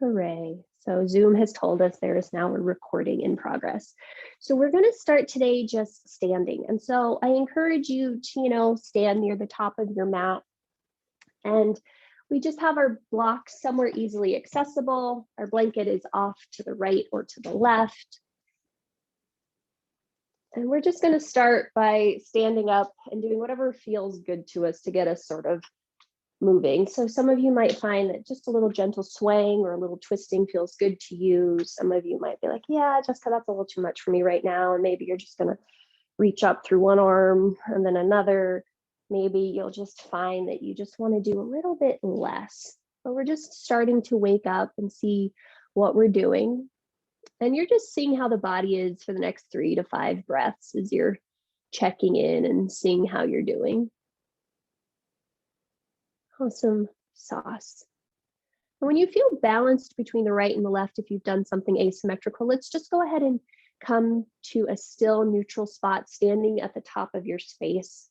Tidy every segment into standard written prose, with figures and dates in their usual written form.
Hooray. So Zoom has told us there is now a recording in progress. So we're going to start today just standing. And so I encourage you to, stand near the top of your mat. And we just have our blocks somewhere easily accessible. Our blanket is off to the right or to the left. And we're just going to start by standing up and doing whatever feels good to us to get us sort of moving. So some of you might find that just a little gentle swaying or a little twisting feels good to you. Some of you might be like, yeah, Jessica, that's a little too much for me right now. And maybe you're just going to reach up through one arm and then another. Maybe you'll just find that you just want to do a little bit less. But we're just starting to wake up and see what we're doing. And you're just seeing how the body is for the next 3 to 5 breaths as you're checking in and seeing how you're doing. Awesome sauce. And when you feel balanced between the right and the left, if you've done something asymmetrical, let's just go ahead and come to a still neutral spot standing at the top of your space.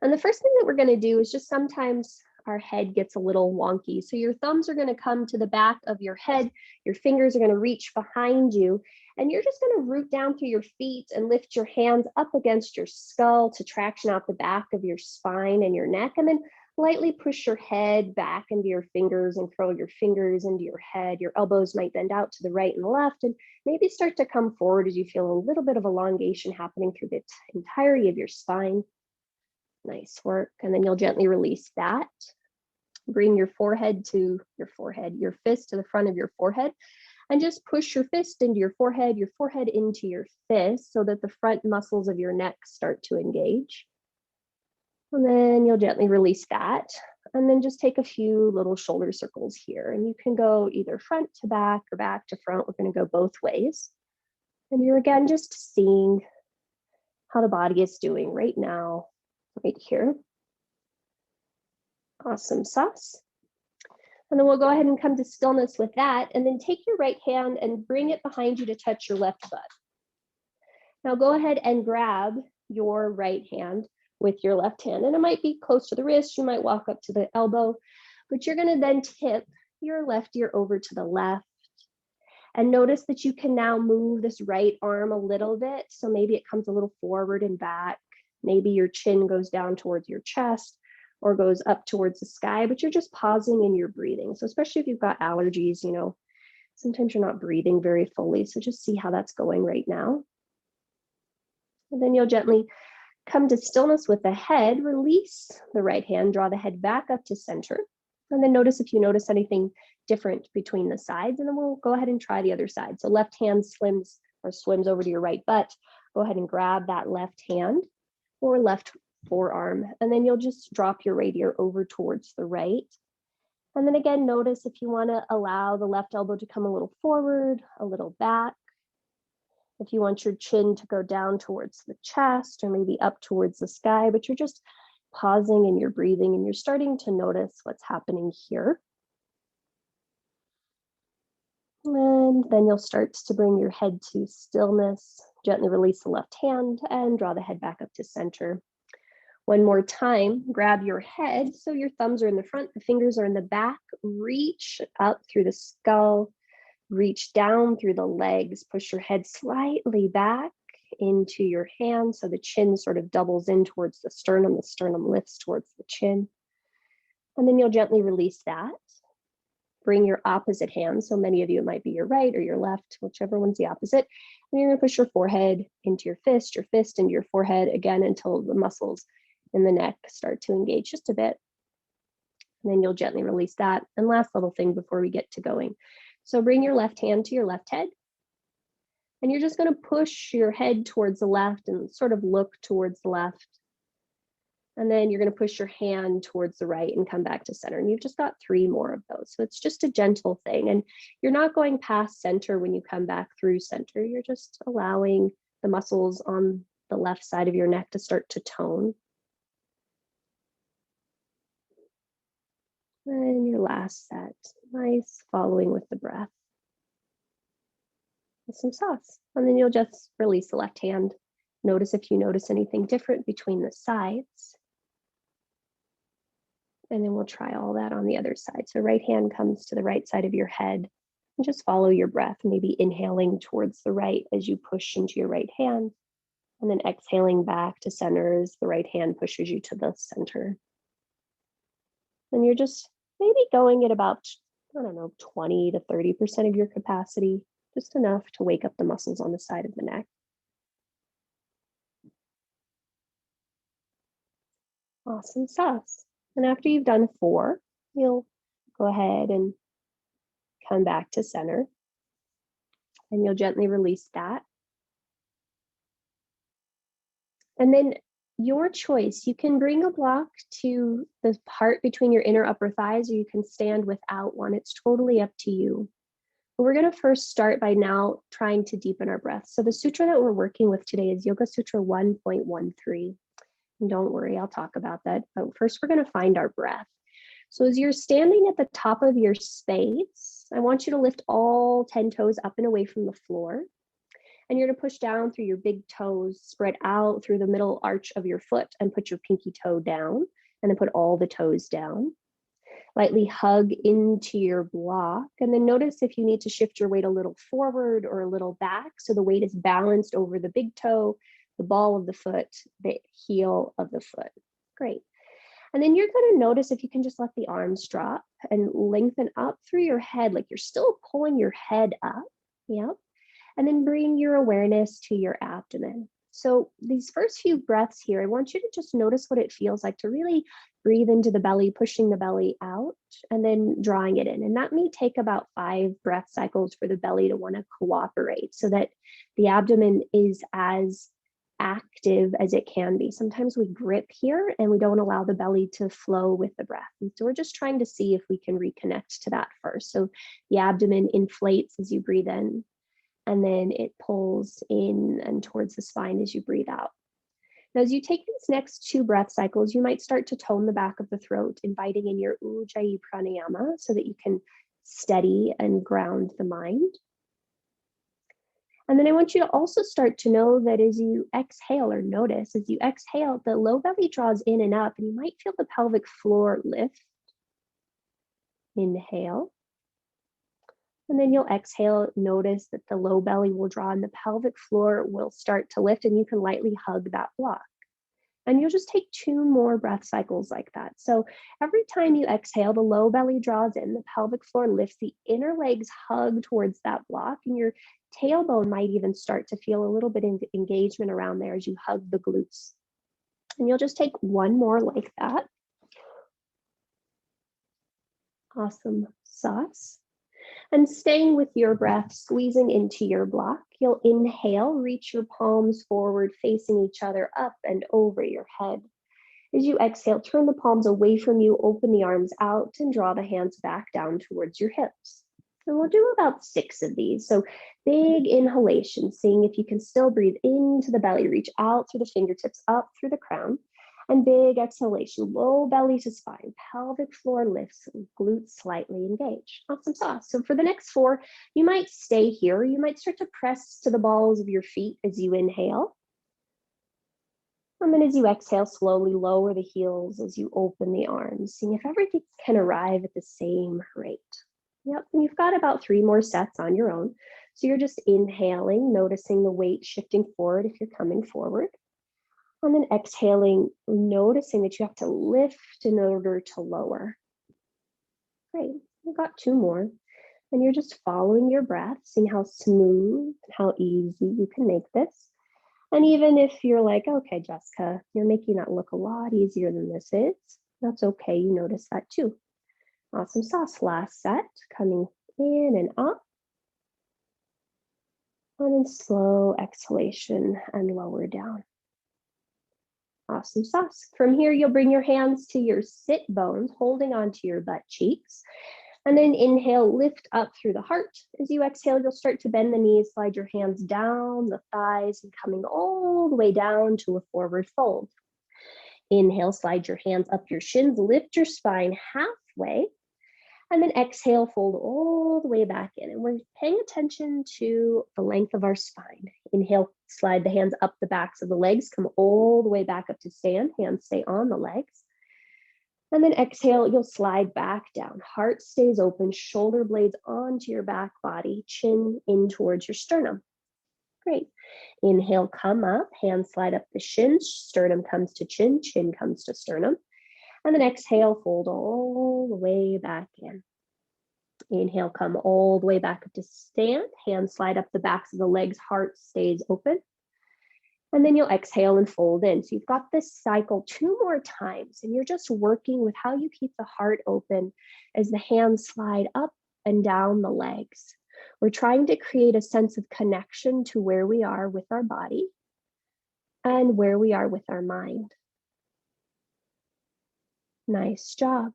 And the first thing that we're going to do is just sometimes our head gets a little wonky. So your thumbs are going to come to the back of your head. Your fingers are going to reach behind you. And you're just going to root down through your feet and lift your hands up against your skull to traction out the back of your spine and your neck. And then lightly push your head back into your fingers and curl your fingers into your head. Your elbows might bend out to the right and left, and maybe start to come forward as you feel a little bit of elongation happening through the entirety of your spine. Nice work. And then you'll gently release that. Bring your forehead to your fist to the front of your forehead, and just push your fist into your forehead into your fist so that the front muscles of your neck start to engage. And then you'll gently release that. And then just take a few little shoulder circles here. And you can go either front to back or back to front. We're going to go both ways. And you're again just seeing how the body is doing right now, right here. Awesome sauce. And then we'll go ahead and come to stillness with that. And then take your right hand and bring it behind you to touch your left butt. Now go ahead and grab your right hand with your left hand, and it might be close to the wrist. You might walk up to the elbow, but you're going to then tip your left ear over to the left. And notice that you can now move this right arm a little bit. So maybe it comes a little forward and back. Maybe your chin goes down towards your chest or goes up towards the sky, but you're just pausing in your breathing. So especially if you've got allergies, sometimes you're not breathing very fully. So just see how that's going right now. And then you'll gently come to stillness with the head, release the right hand, draw the head back up to center. And then notice if you notice anything different between the sides, and then we'll go ahead and try the other side. So left hand swims over to your right butt. Go ahead and grab that left hand or left forearm, and then you'll just drop your right ear over towards the right. And then again, notice if you want to allow the left elbow to come a little forward, a little back. If you want your chin to go down towards the chest or maybe up towards the sky, but you're just pausing in your breathing and you're starting to notice what's happening here. And then you'll start to bring your head to stillness, gently release the left hand and draw the head back up to center. One more time, grab your head. So your thumbs are in the front, the fingers are in the back, reach up through the skull, reach down through the legs, push your head slightly back into your hands so the chin sort of doubles in towards the sternum lifts towards the chin. And then you'll gently release that. Bring your opposite hand. So many of you, it might be your right or your left, whichever one's the opposite. And you're going to push your forehead into your fist into your forehead again until the muscles in the neck start to engage just a bit. And then you'll gently release that. And last little thing before we get to going. So bring your left hand to your left head. And you're just going to push your head towards the left and sort of look towards the left. And then you're going to push your hand towards the right and come back to center. And you've just got 3 more of those. So it's just a gentle thing. And you're not going past center when you come back through center. You're just allowing the muscles on the left side of your neck to start to tone. And your last set, nice, following with the breath. With some sauce. And then you'll just release the left hand. Notice if you notice anything different between the sides. And then we'll try all that on the other side. So right hand comes to the right side of your head and just follow your breath, maybe inhaling towards the right as you push into your right hand, and then exhaling back to center as the right hand pushes you to the center. And you're just maybe going at about, I don't know, 20 to 30% of your capacity, just enough to wake up the muscles on the side of the neck. Awesome sauce. And after you've done 4, you'll go ahead and come back to center. And you'll gently release that. And then your choice, you can bring a block to the part between your inner upper thighs, or you can stand without one. It's totally up to you. But we're going to first start by now trying to deepen our breath. So the sutra that we're working with today is Yoga Sutra 1.13. And don't worry, I'll talk about that. But first, we're going to find our breath. So as you're standing at the top of your space, I want you to lift all 10 toes up and away from the floor. And you're going to push down through your big toes, spread out through the middle arch of your foot, and put your pinky toe down, and then put all the toes down. Lightly hug into your block, and then notice if you need to shift your weight a little forward or a little back so the weight is balanced over the big toe, the ball of the foot, the heel of the foot. Great. And then you're going to notice if you can just let the arms drop and lengthen up through your head, like you're still pulling your head up. Yep. And then bring your awareness to your abdomen. So these first few breaths here, I want you to just notice what it feels like to really breathe into the belly, pushing the belly out, and then drawing it in. And that may take about 5 breath cycles for the belly to want to cooperate so that the abdomen is as active as it can be. Sometimes we grip here and we don't allow the belly to flow with the breath. And so we're just trying to see if we can reconnect to that first. So the abdomen inflates as you breathe in, and then it pulls in and towards the spine as you breathe out. Now, as you take these next 2 breath cycles, you might start to tone the back of the throat, inviting in your Ujjayi pranayama so that you can steady and ground the mind. And then I want you to also start to know that as you exhale, or notice as you exhale, the low belly draws in and up, and you might feel the pelvic floor lift. Inhale. And then you'll exhale, notice that the low belly will draw and the pelvic floor will start to lift, and you can lightly hug that block. And you'll just take 2 more breath cycles like that. So every time you exhale, the low belly draws in, the pelvic floor lifts, the inner legs hug towards that block, and your tailbone might even start to feel a little bit of engagement around there as you hug the glutes. And you'll just take 1 more like that. Awesome sauce. And staying with your breath, squeezing into your block, you'll inhale, reach your palms forward, facing each other up and over your head. As you exhale, turn the palms away from you, open the arms out, and draw the hands back down towards your hips. And we'll do about 6 of these. So big inhalation, seeing if you can still breathe into the belly, reach out through the fingertips, up through the crown. And big exhalation, low belly to spine, pelvic floor lifts, glutes slightly engaged. Awesome sauce. So for the next 4, you might stay here. You might start to press to the balls of your feet as you inhale. And then as you exhale, slowly lower the heels as you open the arms, seeing if everything can arrive at the same rate. Yep, and you've got about 3 more sets on your own. So you're just inhaling, noticing the weight shifting forward if you're coming forward. And then exhaling, noticing that you have to lift in order to lower. Great, you've got 2 more. And you're just following your breath, seeing how smooth, how easy you can make this. And even if you're like, okay, Jessica, you're making that look a lot easier than this is, that's okay, you notice that too. Awesome sauce, last set, coming in and up. And then slow exhalation and lower down. Awesome sauce. From here, you'll bring your hands to your sit bones, holding onto your butt cheeks. And then inhale, lift up through the heart. As you exhale, you'll start to bend the knees, slide your hands down the thighs, and coming all the way down to a forward fold. Inhale, slide your hands up your shins, lift your spine halfway. And then exhale, fold all the way back in. And we're paying attention to the length of our spine. Inhale, slide the hands up the backs of the legs, come all the way back up to stand. Hands stay on the legs. And then exhale, you'll slide back down. Heart stays open, shoulder blades onto your back body, chin in towards your sternum. Great. Inhale, come up, hands slide up the shins, sternum comes to chin, chin comes to sternum. And then exhale, fold all the way back in. Inhale, come all the way back up to stand, hands slide up the backs of the legs, heart stays open. And then you'll exhale and fold in. So you've got this cycle 2 more times, and you're just working with how you keep the heart open as the hands slide up and down the legs. We're trying to create a sense of connection to where we are with our body and where we are with our mind. Nice job.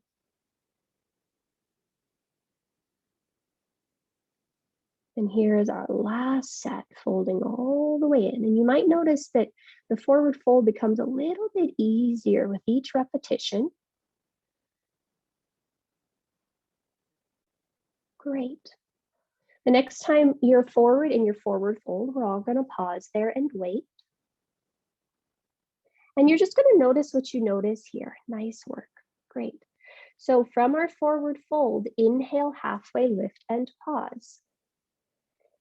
And here is our last set, folding all the way in. And you might notice that the forward fold becomes a little bit easier with each repetition. Great. The next time you're forward in your forward fold, we're all going to pause there and wait. And you're just going to notice what you notice here. Nice work. Great. So from our forward fold, inhale, halfway lift and pause.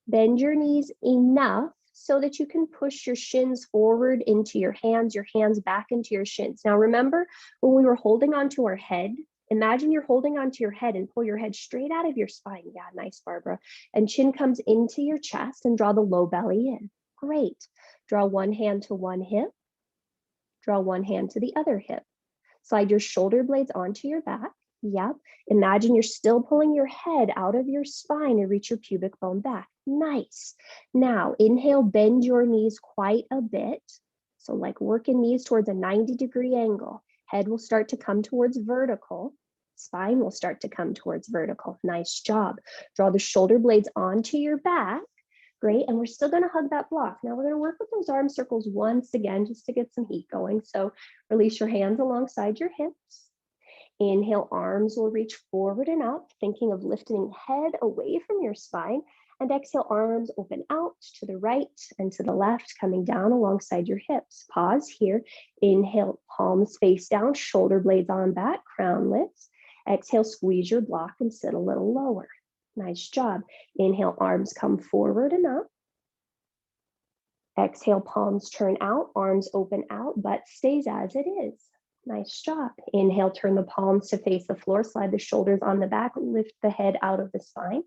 Bend your knees enough so that you can push your shins forward into your hands back into your shins. Now remember, when we were holding onto our head, imagine you're holding onto your head and pull your head straight out of your spine. Yeah, nice, Barbara. And chin comes into your chest and draw the low belly in. Great. Draw one hand to one hip. Draw one hand to the other hip. Slide your shoulder blades onto your back. Yep. Imagine you're still pulling your head out of your spine and reach your pubic bone back. Nice. Now inhale, bend your knees quite a bit. So like working knees towards a 90-degree angle. Head will start to come towards vertical. Spine will start to come towards vertical. Nice job. Draw the shoulder blades onto your back. Great. And we're still going to hug that block. Now we're going to work with those arm circles once again, just to get some heat going. So release your hands alongside your hips. Inhale, arms will reach forward and up, thinking of lifting head away from your spine. And exhale, arms open out to the right and to the left, coming down alongside your hips. Pause here. Inhale, palms face down, shoulder blades on back, crown lifts. Exhale, squeeze your block and sit a little lower. Nice job. Inhale, arms come forward and up. Exhale, palms turn out, arms open out, butt stays as it is. Nice job. Inhale, turn the palms to face the floor, slide the shoulders on the back, lift the head out of the spine.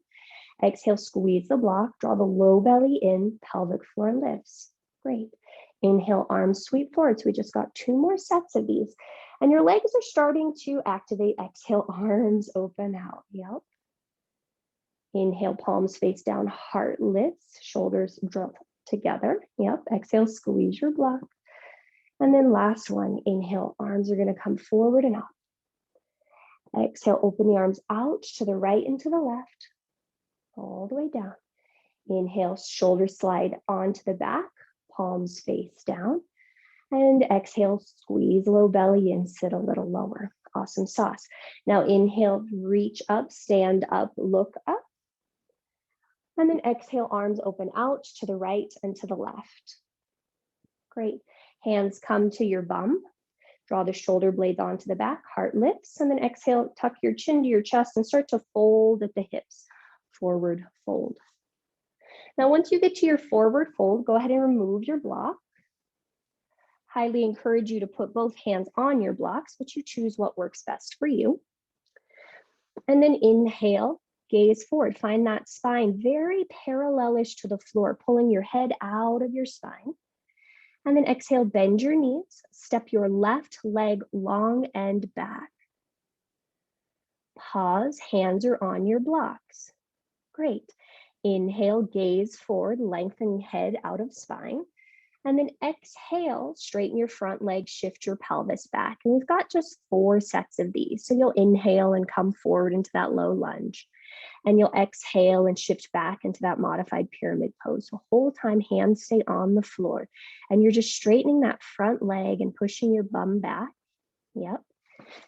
Exhale, squeeze the block, draw the low belly in, pelvic floor lifts. Great. Inhale, arms sweep forward. So we just got 2 more sets of these. And your legs are starting to activate. Exhale, arms open out. Yep. Inhale, palms face down, heart lifts, shoulders drop together. Yep. Exhale, squeeze your block. And then last one, inhale, arms are going to come forward and up. Exhale, open the arms out to the right and to the left, all the way down. Inhale, shoulders slide onto the back, palms face down. And exhale, squeeze low belly and sit a little lower. Awesome sauce. Now inhale, reach up, stand up, look up. And then exhale, arms open out to the right and to the left. Great. Hands come to your bum. Draw the shoulder blades onto the back, heart lifts, and then exhale, tuck your chin to your chest and start to fold at the hips. Forward fold. Now, once you get to your forward fold, go ahead and remove your block. Highly encourage you to put both hands on your blocks, but you choose what works best for you. And then inhale, gaze forward. Find that spine very parallelish to the floor, pulling your head out of your spine. And then exhale, bend your knees, step your left leg long and back. Pause, hands are on your blocks. Great. Inhale, gaze forward, lengthen head out of spine. And then exhale, straighten your front leg, shift your pelvis back. And we've got just 4 sets of these. So you'll inhale and come forward into that low lunge. And you'll exhale and shift back into that modified pyramid pose. The whole time, hands stay on the floor. And you're just straightening that front leg and pushing your bum back. Yep.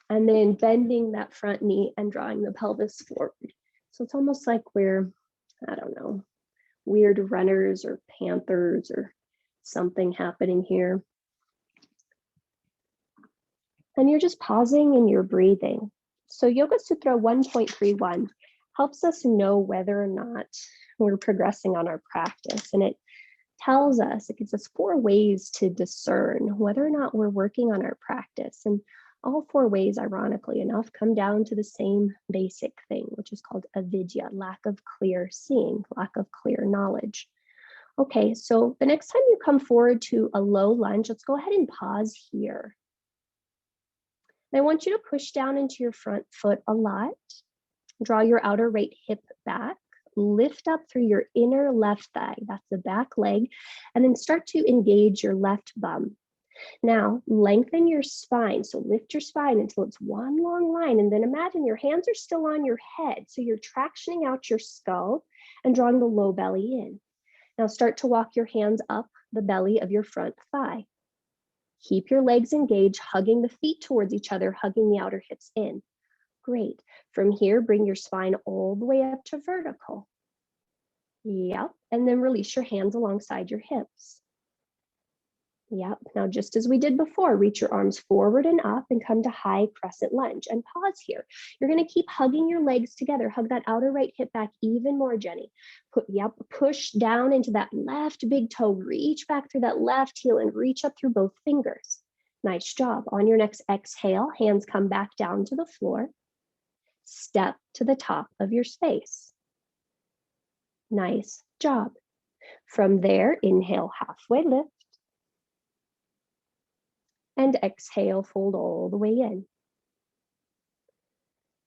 And then bending that front knee and drawing the pelvis forward. So it's almost like we're, I don't know, weird runners or panthers or something happening here. And you're just pausing and you're breathing. So Yoga Sutra 1.31 helps us know whether or not we're progressing on our practice. And it tells us, it gives us 4 ways to discern whether or not we're working on our practice. And all 4 ways, ironically enough, come down to the same basic thing, which is called avidya, lack of clear seeing, lack of clear knowledge. Okay, so the next time you come forward to a low lunge, let's go ahead and pause here. And I want you to push down into your front foot a lot. Draw your outer right hip back. Lift up through your inner left thigh. That's the back leg. And then start to engage your left bum. Now, lengthen your spine. So lift your spine until it's one long line. And then imagine your hands are still on your head. So you're tractioning out your skull and drawing the low belly in. Now start to walk your hands up the belly of your front thigh. Keep your legs engaged, hugging the feet towards each other, hugging the outer hips in. Great. From here, bring your spine all the way up to vertical. Yep. And then release your hands alongside your hips. Yep. Now, just as we did before, reach your arms forward and up and come to high crescent lunge and pause here. You're going to keep hugging your legs together. Hug that outer right hip back even more, Jenny. Push down into that left big toe. Reach back through that left heel and reach up through both fingers. Nice job. On your next exhale, hands come back down to the floor. Step to the top of your space. Nice job. From there, inhale, halfway lift. And exhale, fold all the way in.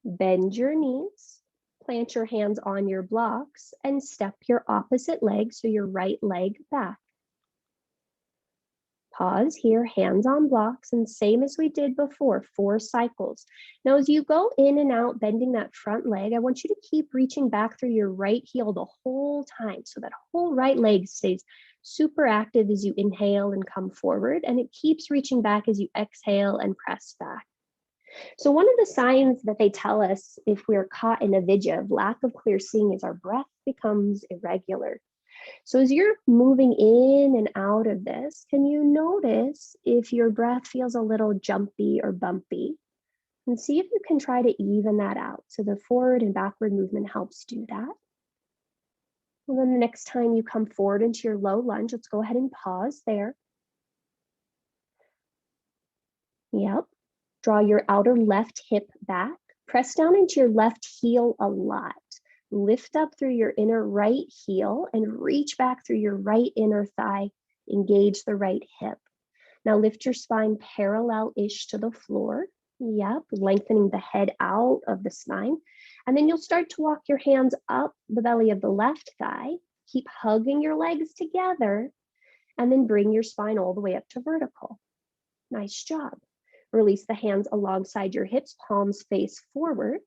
Bend your knees, plant your hands on your blocks, and step your opposite leg, so your right leg back. Pause here, hands on blocks, and same as we did before, 4 cycles. Now, as you go in and out, bending that front leg, I want you to keep reaching back through your right heel the whole time, so that whole right leg stays super active as you inhale and come forward, and it keeps reaching back as you exhale and press back. So one of the signs that they tell us if we're caught in avidya, of lack of clear seeing, is our breath becomes irregular. So as you're moving in and out of this, can you notice if your breath feels a little jumpy or bumpy? And see if you can try to even that out. So the forward and backward movement helps do that. And then the next time you come forward into your low lunge, let's go ahead and pause there. Yep. Draw your outer left hip back. Press down into your left heel a lot. Lift up through your inner right heel and reach back through your right inner thigh. Engage the right hip. Now lift your spine parallel-ish to the floor. Yep, lengthening the head out of the spine. And then you'll start to walk your hands up the belly of the left thigh. Keep hugging your legs together. And then bring your spine all the way up to vertical. Nice job. Release the hands alongside your hips, palms face forward.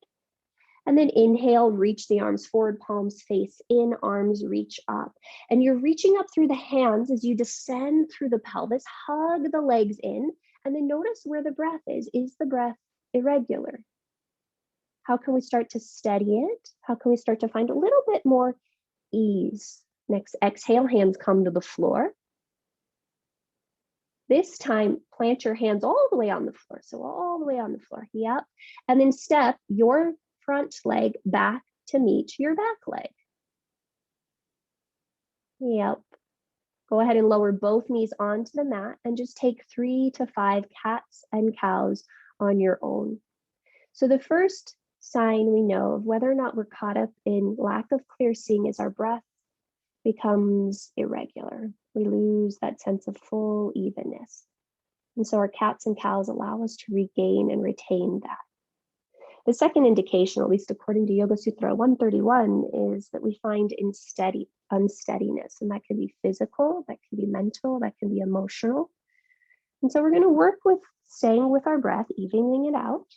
And then inhale, reach the arms forward, palms face in, arms reach up. And you're reaching up through the hands as you descend through the pelvis, hug the legs in, and then notice where the breath is. Is the breath irregular? How can we start to steady it? How can we start to find a little bit more ease? Next exhale, hands come to the floor. This time, plant your hands all the way on the floor. So all the way on the floor, yep. And then step your front leg back to meet your back leg. Yep. Go ahead and lower both knees onto the mat and just take 3 to 5 cats and cows on your own. So the first sign we know of whether or not we're caught up in lack of clear seeing is our breath becomes irregular. We lose that sense of full evenness. And so our cats and cows allow us to regain and retain that. The second indication, at least according to Yoga Sutra 131, is that we find unsteadiness, and that can be physical, that can be mental, that can be emotional. And so we're going to work with staying with our breath, evening it out,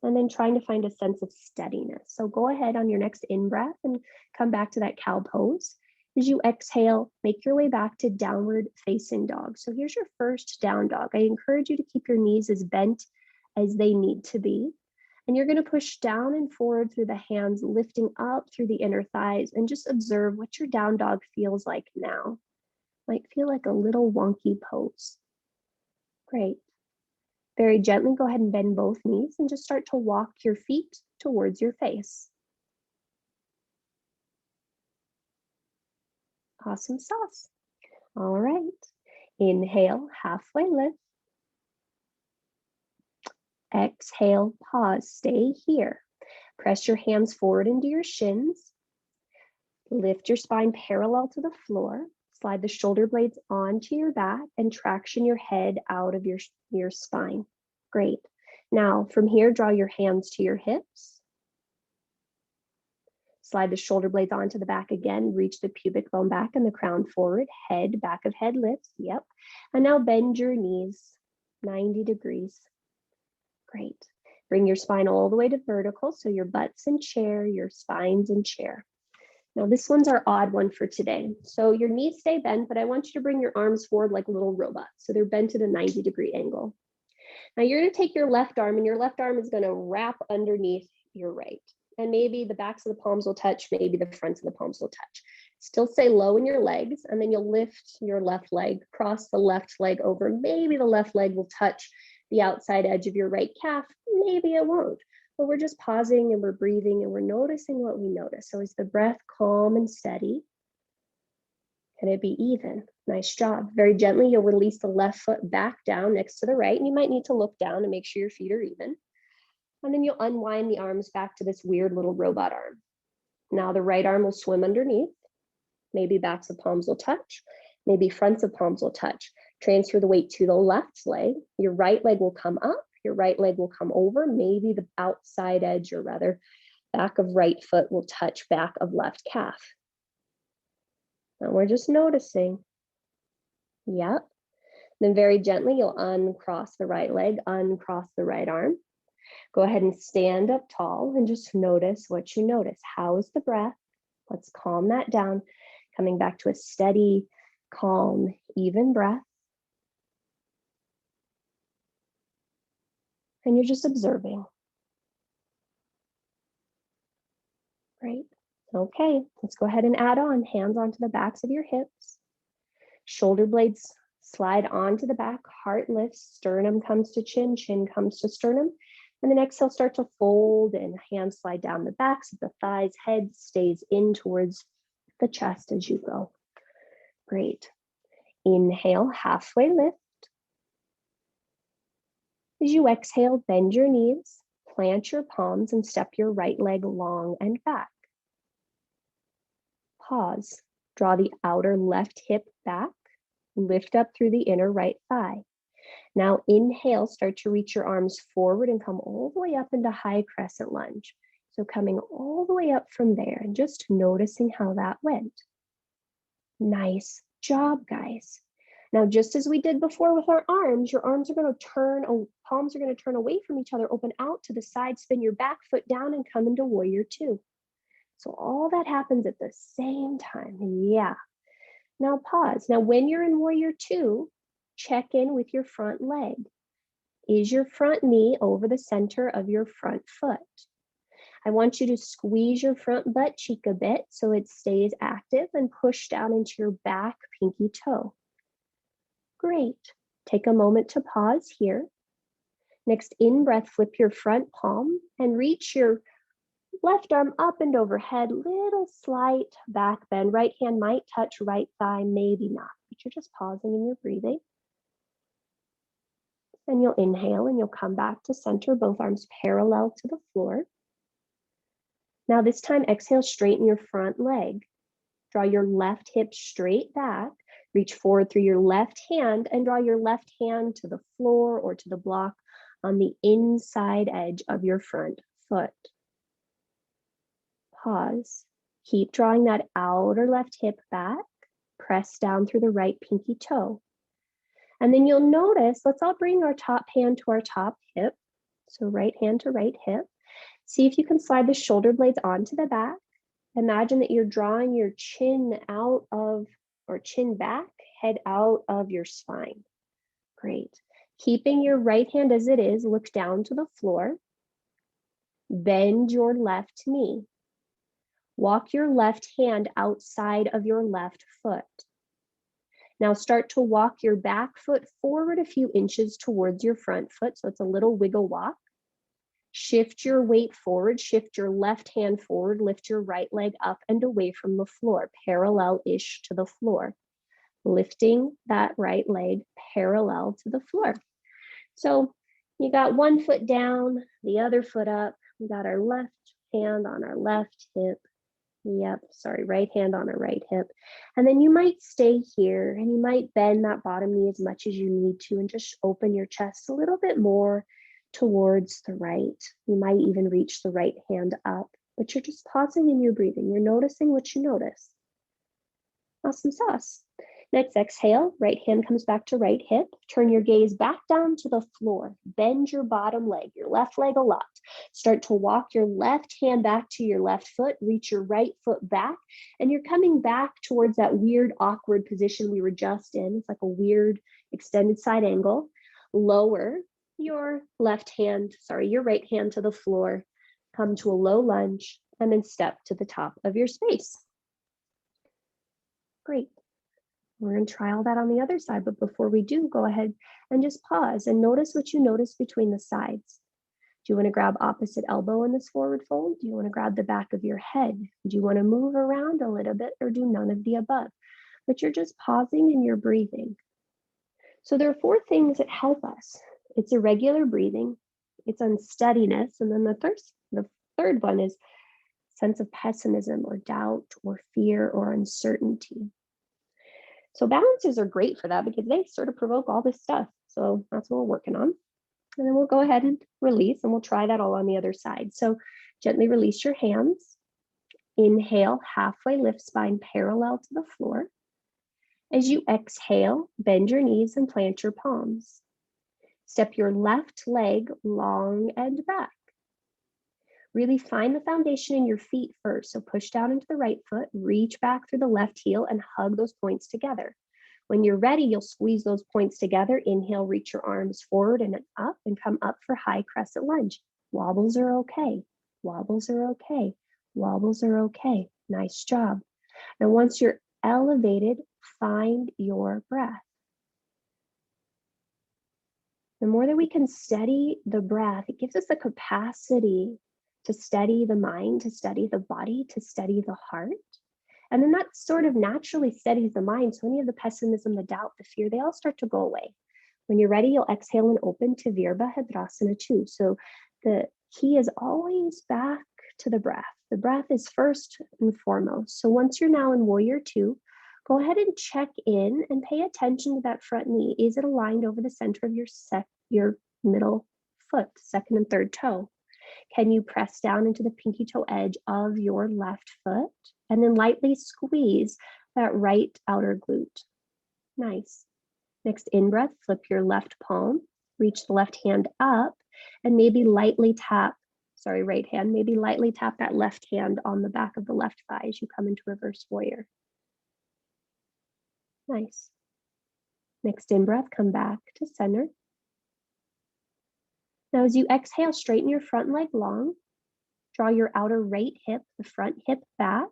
and then trying to find a sense of steadiness. So go ahead on your next in-breath and come back to that cow pose. As you exhale, make your way back to downward facing dog. So here's your first down dog. I encourage you to keep your knees as bent as they need to be. And you're going to push down and forward through the hands, lifting up through the inner thighs, and just observe what your down dog feels like now. Might feel like a little wonky pose. Great. Very gently, go ahead and bend both knees and just start to walk your feet towards your face. Awesome sauce. All right. Inhale, halfway lift. Exhale, pause, stay here. Press your hands forward into your shins. Lift your spine parallel to the floor. Slide the shoulder blades onto your back and traction your head out of your spine. Great. Now from here, draw your hands to your hips. Slide the shoulder blades onto the back again. Reach the pubic bone back and the crown forward. Head, back of head lifts. Yep. And now bend your knees 90 degrees. Great. Bring your spine all the way to vertical. So your butt's in chair, your spine's in chair. Now this one's our odd one for today. So your knees stay bent, but I want you to bring your arms forward like little robots. So they're bent at a 90-degree angle. Now you're going to take your left arm and your left arm is going to wrap underneath your right. And maybe the backs of the palms will touch, maybe the fronts of the palms will touch. Still stay low in your legs, and then you'll lift your left leg, cross the left leg over. Maybe the left leg will touch the outside edge of your right calf. Maybe it won't. But we're just pausing and we're breathing and we're noticing what we notice. So is the breath calm and steady? Can it be even? Nice job. Very gently, you'll release the left foot back down next to the right. And you might need to look down and make sure your feet are even. And then you'll unwind the arms back to this weird little robot arm. Now the right arm will swim underneath. Maybe backs of palms will touch. Maybe fronts of palms will touch. Transfer the weight to the left leg. Your right leg will come up. Your right leg will come over. Maybe the outside edge, or rather back of right foot, will touch back of left calf. Now we're just noticing. Yep. Then very gently, you'll uncross the right leg, uncross the right arm. Go ahead and stand up tall and just notice what you notice. How is the breath? Let's calm that down. Coming back to a steady, calm, even breath. And you're just observing. Great. Okay, let's go ahead and add on. Hands onto the backs of your hips. Shoulder blades slide onto the back. Heart lifts. Sternum comes to chin. Chin comes to sternum. And then exhale, start to fold and hands slide down the backs of the thighs. Head stays in towards the chest as you go. Great. Inhale, halfway lift. As you exhale, bend your knees, plant your palms, and step your right leg long and back. Pause. Draw the outer left hip back. Lift up through the inner right thigh. Now inhale, start to reach your arms forward and come all the way up into high crescent lunge. So coming all the way up from there and just noticing how that went. Nice job, guys. Now, just as we did before with our arms, your arms are going to turn, palms are going to turn away from each other, open out to the side, spin your back foot down and come into warrior two. So all that happens at the same time. Yeah. Now pause. Now, when you're in warrior two, check in with your front leg. Is your front knee over the center of your front foot? I want you to squeeze your front butt cheek a bit so it stays active and push down into your back pinky toe. Great. Take a moment to pause here. Next, in breath, flip your front palm and reach your left arm up and overhead, little slight back bend. Right hand might touch right thigh, maybe not, but you're just pausing and you're breathing. And you'll inhale and you'll come back to center, both arms parallel to the floor. Now this time, exhale, straighten your front leg. Draw your left hip straight back. Reach forward through your left hand and draw your left hand to the floor or to the block on the inside edge of your front foot. Pause. Keep drawing that outer left hip back. Press down through the right pinky toe. And then you'll notice, let's all bring our top hand to our top hip. So right hand to right hip. See if you can slide the shoulder blades onto the back. Imagine that you're drawing your chin out of, or chin back, head out of your spine. Great. Keeping your right hand as it is, look down to the floor. Bend your left knee. Walk your left hand outside of your left foot. Now start to walk your back foot forward a few inches towards your front foot. So it's a little wiggle walk. Shift your weight forward, shift your left hand forward, lift your right leg up and away from the floor, parallel-ish to the floor. Lifting that right leg parallel to the floor. So you got one foot down, the other foot up. We got our left hand on our left hip. Yep, sorry, right hand on our right hip. And then you might stay here and you might bend that bottom knee as much as you need to and just open your chest a little bit more towards the right. You might even reach the right hand up, but you're just pausing in your breathing. You're noticing what you notice. Awesome sauce. Next, exhale, right hand comes back to right hip. Turn your gaze back down to the floor. Bend your bottom leg, your left leg a lot. Start to walk your left hand back to your left foot, reach your right foot back, and you're coming back towards that weird, awkward position we were just in. It's like a weird extended side angle. Lower your your right hand to the floor, come to a low lunge, and then step to the top of your space. Great. We're going to try all that on the other side, but before we do, go ahead and just pause and notice what you notice between the sides. Do you want to grab opposite elbow in this forward fold? Do you want to grab the back of your head? Do you want to move around a little bit or do none of the above? But you're just pausing and you're breathing. So there are 4 things that help us. It's irregular breathing, it's unsteadiness, and then the third one is sense of pessimism or doubt or fear or uncertainty. So balancers are great for that because they sort of provoke all this stuff. So that's what we're working on. And then we'll go ahead and release, and we'll try that all on the other side. So gently release your hands. Inhale, halfway lift spine parallel to the floor. As you exhale, bend your knees and plant your palms. Step your left leg long and back. Really find the foundation in your feet first. So push down into the right foot, reach back through the left heel and hug those points together. When you're ready, you'll squeeze those points together. Inhale, reach your arms forward and up and come up for high crescent lunge. Wobbles are okay. Wobbles are okay. Wobbles are okay. Nice job. Now, once you're elevated, find your breath. The more that we can steady the breath, it gives us the capacity to steady the mind, to steady the body, to steady the heart. And then that sort of naturally steadies the mind. So any of the pessimism, the doubt, the fear, they all start to go away. When you're ready, you'll exhale and open to Virabhadrasana 2. So the key is always back to the breath. The breath is first and foremost. So once you're now in Warrior 2, go ahead and check in and pay attention to that front knee. Is it aligned over the center of your middle foot, second and third toe? Can you press down into the pinky toe edge of your left foot and then lightly squeeze that right outer glute? Nice. Next in-breath, flip your left palm, reach the left hand up, and maybe lightly tap, right hand, maybe lightly tap that left hand on the back of the left thigh as you come into reverse warrior. Nice. Next in-breath, come back to center. Now, as you exhale, straighten your front leg long. Draw your outer right hip, the front hip back.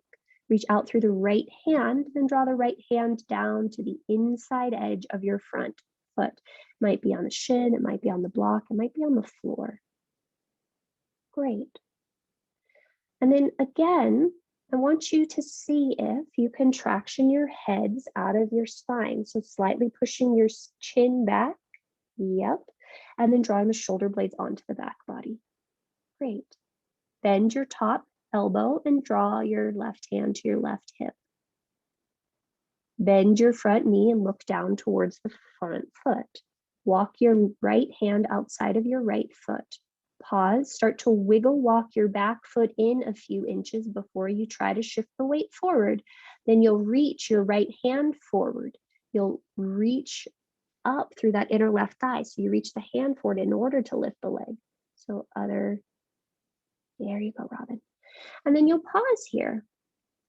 Reach out through the right hand, then draw the right hand down to the inside edge of your front foot. It might be on the shin, it might be on the block, it might be on the floor. Great. And then again, I want you to see if you can traction your heads out of your spine. So slightly pushing your chin back. Yep. And then drawing the shoulder blades onto the back body. Great. Bend your top elbow and draw your left hand to your left hip. Bend your front knee and look down towards the front foot. Walk your right hand outside of your right foot. Pause, start to wiggle walk your back foot in a few inches before you try to shift the weight forward. Then you'll reach your right hand forward. You'll reach up through that inner left thigh. So you reach the hand forward in order to lift the leg. So there you go, Robin. And then you'll pause here.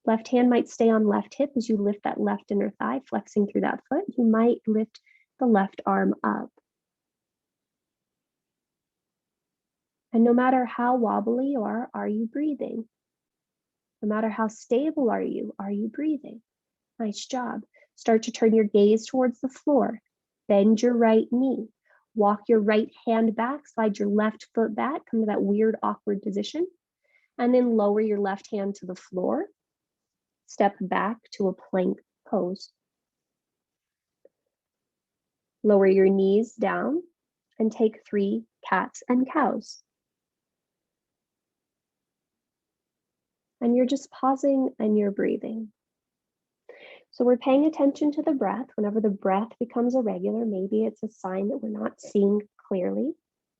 Left hand might stay on left hip as you lift that left inner thigh, flexing through that foot. You might lift the left arm up. And no matter how wobbly you are you breathing? No matter how stable are you breathing? Nice job. Start to turn your gaze towards the floor. Bend your right knee. Walk your right hand back, slide your left foot back, come to that weird, awkward position, and then lower your left hand to the floor. Step back to a plank pose. Lower your knees down and take 3 cats and cows. And you're just pausing and you're breathing. So we're paying attention to the breath. Whenever the breath becomes irregular, maybe it's a sign that we're not seeing clearly.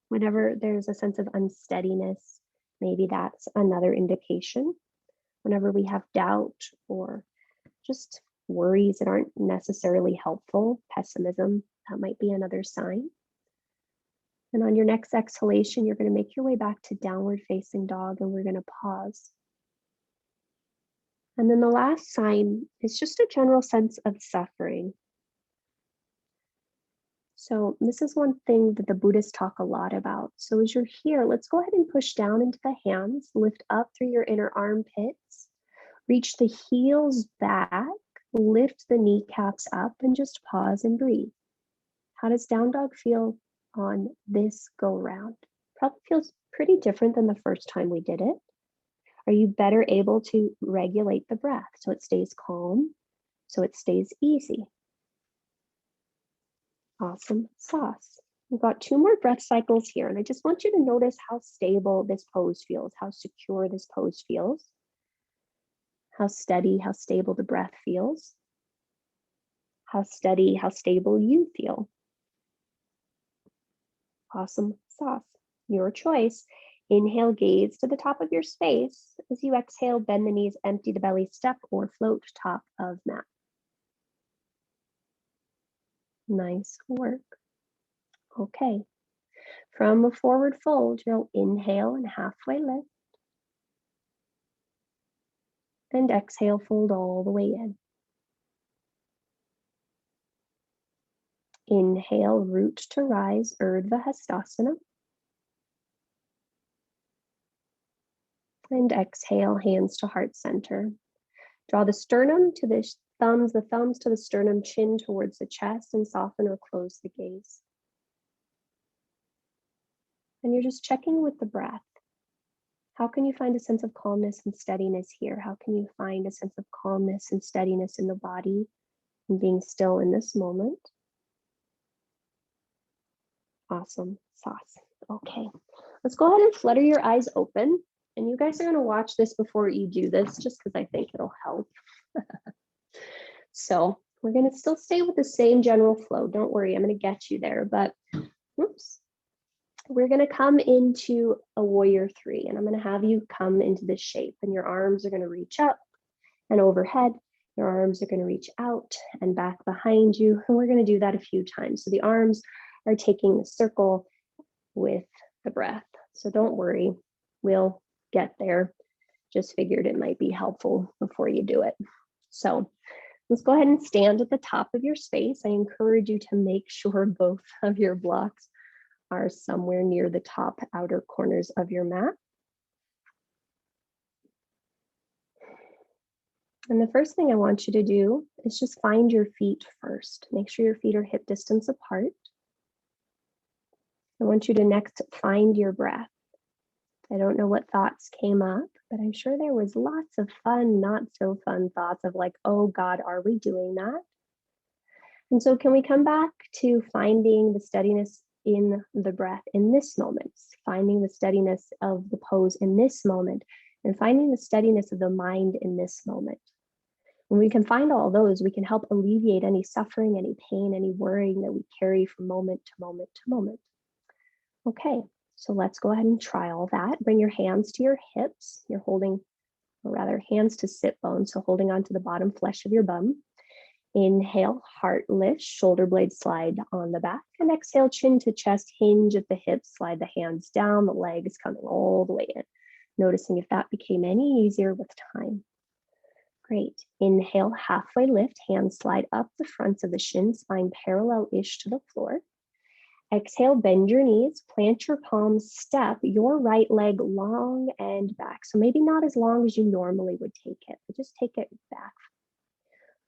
Whenever there's a sense of unsteadiness, maybe that's another indication. Whenever we have doubt or just worries that aren't necessarily helpful, pessimism, that might be another sign. And on your next exhalation, you're going to make your way back to downward facing dog, and we're going to pause. And then the last sign is just a general sense of suffering. So this is one thing that the Buddhists talk a lot about. So as you're here, let's go ahead and push down into the hands, lift up through your inner armpits, reach the heels back, lift the kneecaps up, and just pause and breathe. How does down dog feel on this go round? Probably feels pretty different than the first time we did it. Are you better able to regulate the breath so it stays calm, so it stays easy? Awesome sauce. We've got 2 more breath cycles here, and I just want you to notice how stable this pose feels, how secure this pose feels, how steady, how stable the breath feels, how steady, how stable you feel. Awesome sauce. Your choice. Inhale, gaze to the top of your space. As you exhale, bend the knees, empty the belly, step or float top of mat. Nice work. Okay. From a forward fold, you'll inhale and halfway lift. And exhale, fold all the way in. Inhale, root to rise, Urdhva Hastasana. And exhale, hands to heart center. Draw the sternum to the thumbs to the sternum, chin towards the chest, and soften or close the gaze. And you're just checking with the breath. How can you find a sense of calmness and steadiness here? How can you find a sense of calmness and steadiness in the body and being still in this moment? Awesome sauce. Okay, let's go ahead and flutter your eyes open. And you guys are going to watch this before you do this, just because I think it'll help. So we're going to still stay with the same general flow. Don't worry, I'm going to get you there. But we're going to come into a warrior 3, and I'm going to have you come into this shape, and your arms are going to reach up and overhead. Your arms are going to reach out and back behind you. And we're going to do that a few times. So the arms are taking the circle with the breath. So don't worry, we'll get there. Just figured it might be helpful before you do it. So let's go ahead and stand at the top of your space. I encourage you to make sure both of your blocks are somewhere near the top outer corners of your mat. And the first thing I want you to do is just find your feet first. Make sure your feet are hip distance apart. I want you to next find your breath. I don't know what thoughts came up, but I'm sure there was lots of fun, not so fun thoughts of like, oh God, are we doing that? And so can we come back to finding the steadiness in the breath in this moment, finding the steadiness of the pose in this moment, and finding the steadiness of the mind in this moment. When we can find all those, we can help alleviate any suffering, any pain, any worrying that we carry from moment to moment to moment. Okay. So let's go ahead and try all that. Bring your hands to your hips. You're holding, or rather hands to sit bones, so holding onto the bottom flesh of your bum. Inhale, heart lift, shoulder blades slide on the back, and exhale, chin to chest, hinge at the hips, slide the hands down, the legs coming all the way in. Noticing if that became any easier with time. Great. Inhale, halfway lift, hands slide up the fronts of the shins, spine parallel-ish to the floor. Exhale, bend your knees, plant your palms, step your right leg long and back. So maybe not as long as you normally would take it, but just take it back.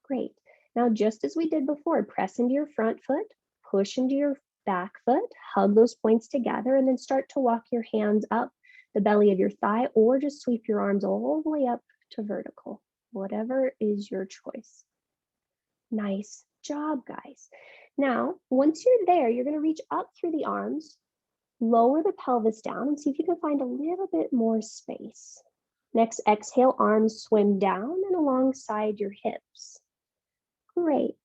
Great. Now, just as we did before, press into your front foot, push into your back foot, hug those points together, and then start to walk your hands up the belly of your thigh, or just sweep your arms all the way up to vertical, whatever is your choice. Nice job, guys. Now, once you're there, you're going to reach up through the arms, lower the pelvis down, and see if you can find a little bit more space. Next, exhale, arms swim down and alongside your hips. Great.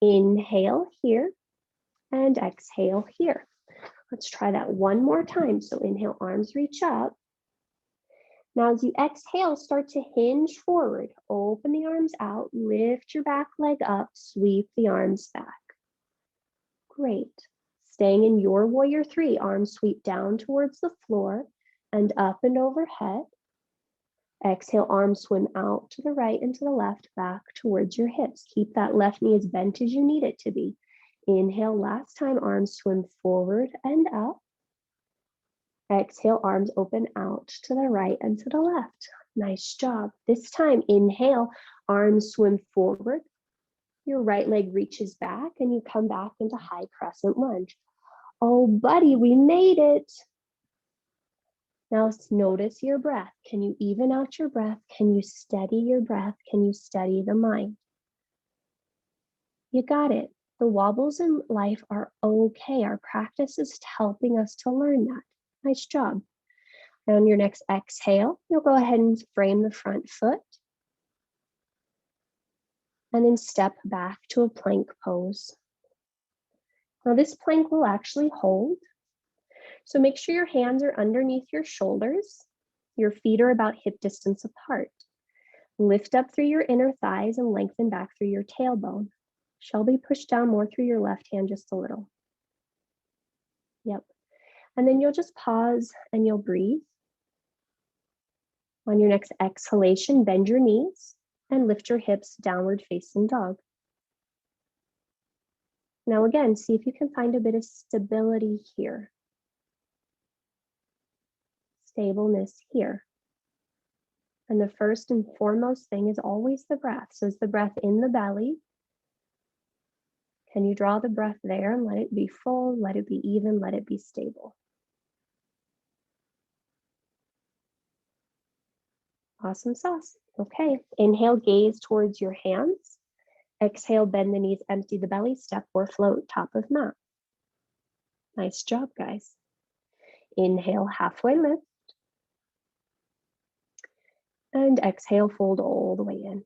Inhale here and exhale here. Let's try that one more time. So inhale, arms reach up. Now as you exhale, start to hinge forward. Open the arms out, lift your back leg up, sweep the arms back. Great. Staying in your warrior three, arms sweep down towards the floor and up and overhead. Exhale, arms swim out to the right and to the left, back towards your hips. Keep that left knee as bent as you need it to be. Inhale, last time, arms swim forward and up. Exhale, arms open out to the right and to the left. Nice job. This time, inhale, arms swim forward. Your right leg reaches back and you come back into high crescent lunge. Oh, buddy, we made it. Now notice your breath. Can you even out your breath? Can you steady your breath? Can you steady the mind? You got it. The wobbles in life are okay. Our practice is helping us to learn that. Nice job. And on your next exhale, you'll go ahead and frame the front foot. And then step back to a plank pose. Now this plank will actually hold. So make sure your hands are underneath your shoulders. Your feet are about hip distance apart. Lift up through your inner thighs and lengthen back through your tailbone. Shelby, push down more through your left hand just a little. Yep. And then you'll just pause and you'll breathe. On your next exhalation, bend your knees and lift your hips, downward facing dog. Now again, see if you can find a bit of stability here. Stableness here. And the first and foremost thing is always the breath. So is the breath in the belly? Can you draw the breath there and let it be full, let it be even, let it be stable? Awesome sauce. Okay, inhale, gaze towards your hands. Exhale, bend the knees, empty the belly, step or float, top of mat. Nice job, guys. Inhale, halfway lift. And exhale, fold all the way in.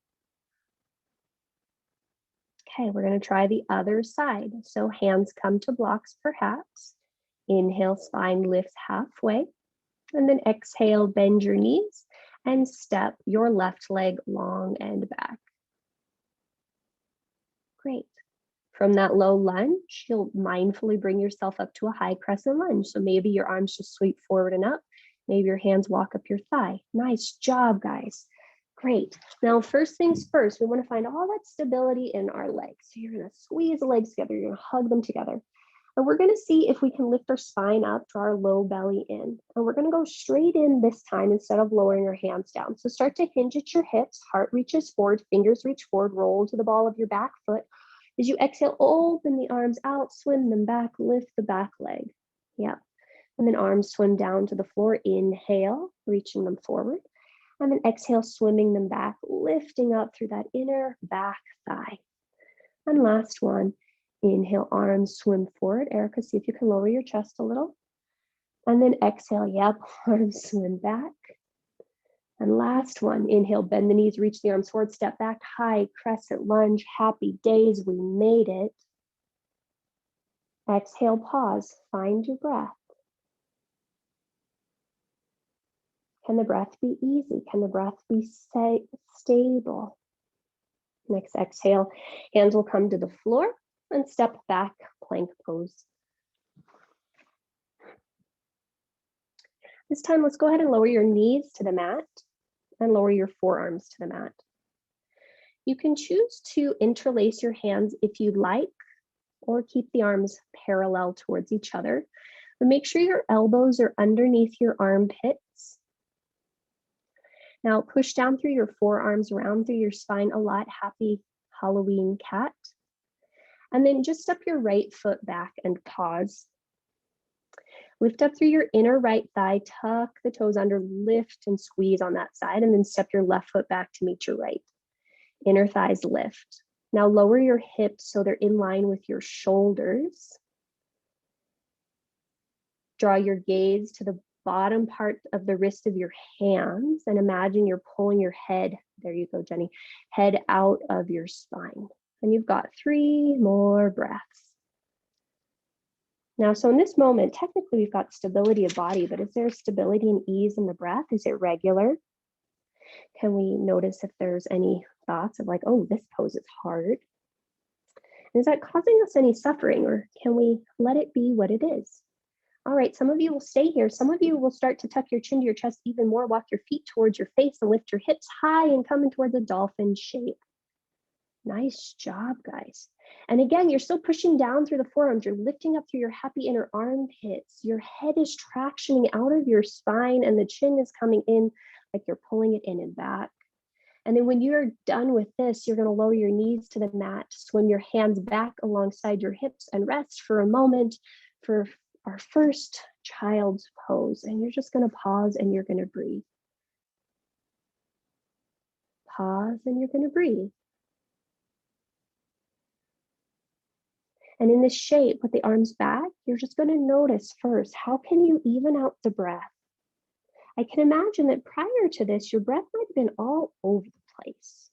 Okay, we're going to try the other side. So hands come to blocks perhaps. Inhale, spine lifts halfway. And then exhale, bend your knees and step your left leg long and back. Great. From that low lunge, you'll mindfully bring yourself up to a high crescent lunge. So maybe your arms just sweep forward and up. Maybe your hands walk up your thigh. Nice job, guys. Great. Now, first things first, we want to find all that stability in our legs. So you're going to squeeze the legs together. You're going to hug them together. And we're going to see if we can lift our spine up, draw our low belly in. And we're going to go straight in this time instead of lowering our hands down. So start to hinge at your hips. Heart reaches forward. Fingers reach forward. Roll to the ball of your back foot. As you exhale, open the arms out. Swim them back. Lift the back leg. Yeah. And then arms swim down to the floor. Inhale, reaching them forward. And then exhale, swimming them back, lifting up through that inner back thigh. And last one, inhale, arms swim forward. Erica, see if you can lower your chest a little. And then exhale, yep, arms swim back. And last one, inhale, bend the knees, reach the arms forward, step back, high crescent lunge, happy days, we made it. Exhale, pause, find your breath. Can the breath be easy? Can the breath be stable? Next exhale, hands will come to the floor and step back, plank pose. This time, let's go ahead and lower your knees to the mat and lower your forearms to the mat. You can choose to interlace your hands if you'd like, or keep the arms parallel towards each other. But make sure your elbows are underneath your armpits. Now push down through your forearms, round through your spine a lot. Happy Halloween cat. And then just step your right foot back and pause. Lift up through your inner right thigh, tuck the toes under, lift and squeeze on that side, and then step your left foot back to meet your right. Inner thighs lift. Now lower your hips so they're in line with your shoulders. Draw your gaze to the bottom part of the wrist of your hands and imagine you're pulling your head, there you go, Jenny, head out of your spine. And you've got 3 more breaths. Now, so in this moment, technically we've got stability of body, but is there stability and ease in the breath? Is it regular? Can we notice if there's any thoughts of like, oh, this pose is hard? Is that causing us any suffering, or can we let it be what it is? All right, some of you will stay here. Some of you will start to tuck your chin to your chest even more, walk your feet towards your face and lift your hips high and come in towards a dolphin shape. Nice job, guys. And again, you're still pushing down through the forearms. You're lifting up through your happy inner armpits. Your head is tractioning out of your spine and the chin is coming in like you're pulling it in and back. And then when you're done with this, you're going to lower your knees to the mat, swim your hands back alongside your hips and rest for a moment for our first child's pose. And you're just going to pause and you're going to breathe. Pause and you're going to breathe. And in this shape with the arms back, you're just going to notice first, how can you even out the breath? I can imagine that prior to this, your breath might have been all over the place.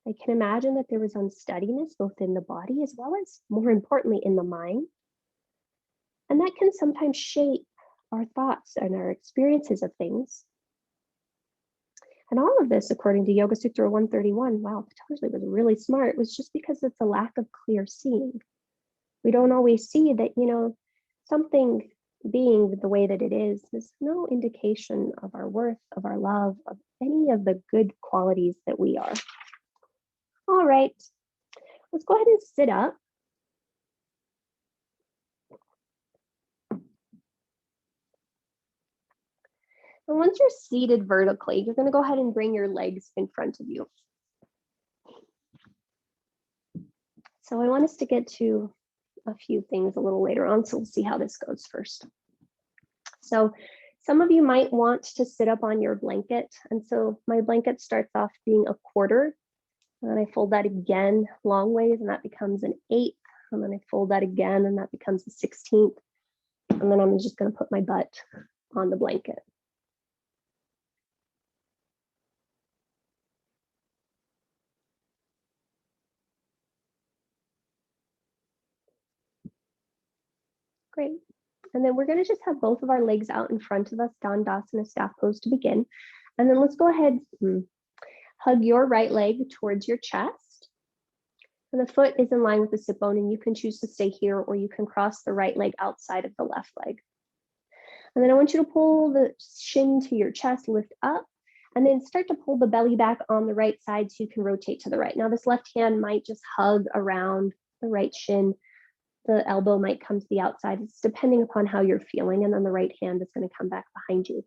I can imagine that there was unsteadiness both in the body as well as, more importantly, in the mind. And that can sometimes shape our thoughts and our experiences of things. And all of this, according to Yoga Sutra 131, wow, Patanjali was really smart, was just because it's a lack of clear seeing. We don't always see that, something being the way that it is no indication of our worth, of our love, of any of the good qualities that we are. All right, let's go ahead and sit up. And once you're seated vertically, you're going to go ahead and bring your legs in front of you. So I want us to get to a few things a little later on, so we'll see how this goes first. So some of you might want to sit up on your blanket. And so my blanket starts off being a quarter, and then I fold that again long ways, and that becomes an 1/8. And then I fold that again, and that becomes a 16th. And then I'm just going to put my butt on the blanket. Great. And then we're going to just have both of our legs out in front of us, Dandasana staff pose to begin. And then let's go ahead, hug your right leg towards your chest. And the foot is in line with the sit bone, and you can choose to stay here, or you can cross the right leg outside of the left leg. And then I want you to pull the shin to your chest, lift up, and then start to pull the belly back on the right side so you can rotate to the right. Now this left hand might just hug around the right shin. The elbow might come to the outside. It's depending upon how you're feeling. And then the right hand is going to come back behind you.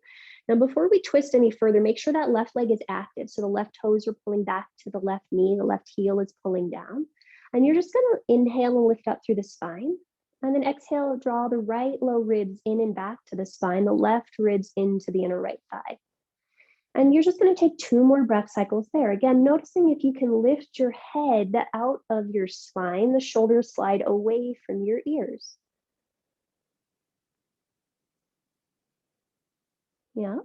Now, before we twist any further, make sure that left leg is active. So the left toes are pulling back to the left knee. The left heel is pulling down. And you're just going to inhale and lift up through the spine. And then exhale, draw the right low ribs in and back to the spine, the left ribs into the inner right thigh. And you're just going to take 2 more breath cycles there. Again, noticing if you can lift your head out of your spine, the shoulders slide away from your ears. Yeah.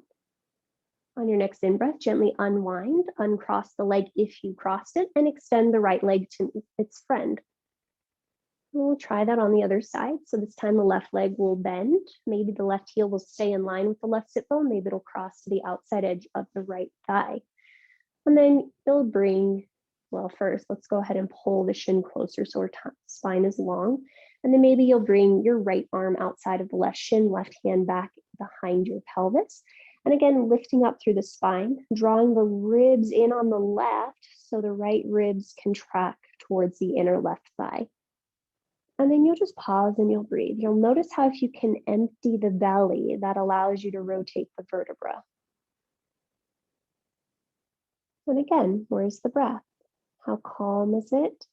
On your next in-breath, gently unwind, uncross the leg if you crossed it, and extend the right leg to its friend. We'll try that on the other side. So this time the left leg will bend. Maybe the left heel will stay in line with the left sit bone. Maybe it'll cross to the outside edge of the right thigh. And then you'll bring, well, first, let's go ahead and pull the shin closer so our spine is long. And then maybe you'll bring your right arm outside of the left shin, left hand back behind your pelvis. And again, lifting up through the spine, drawing the ribs in on the left so the right ribs can track towards the inner left thigh. And then you'll just pause and you'll breathe. You'll notice how if you can empty the belly, that allows you to rotate the vertebra. And again, where's the breath? How calm is it?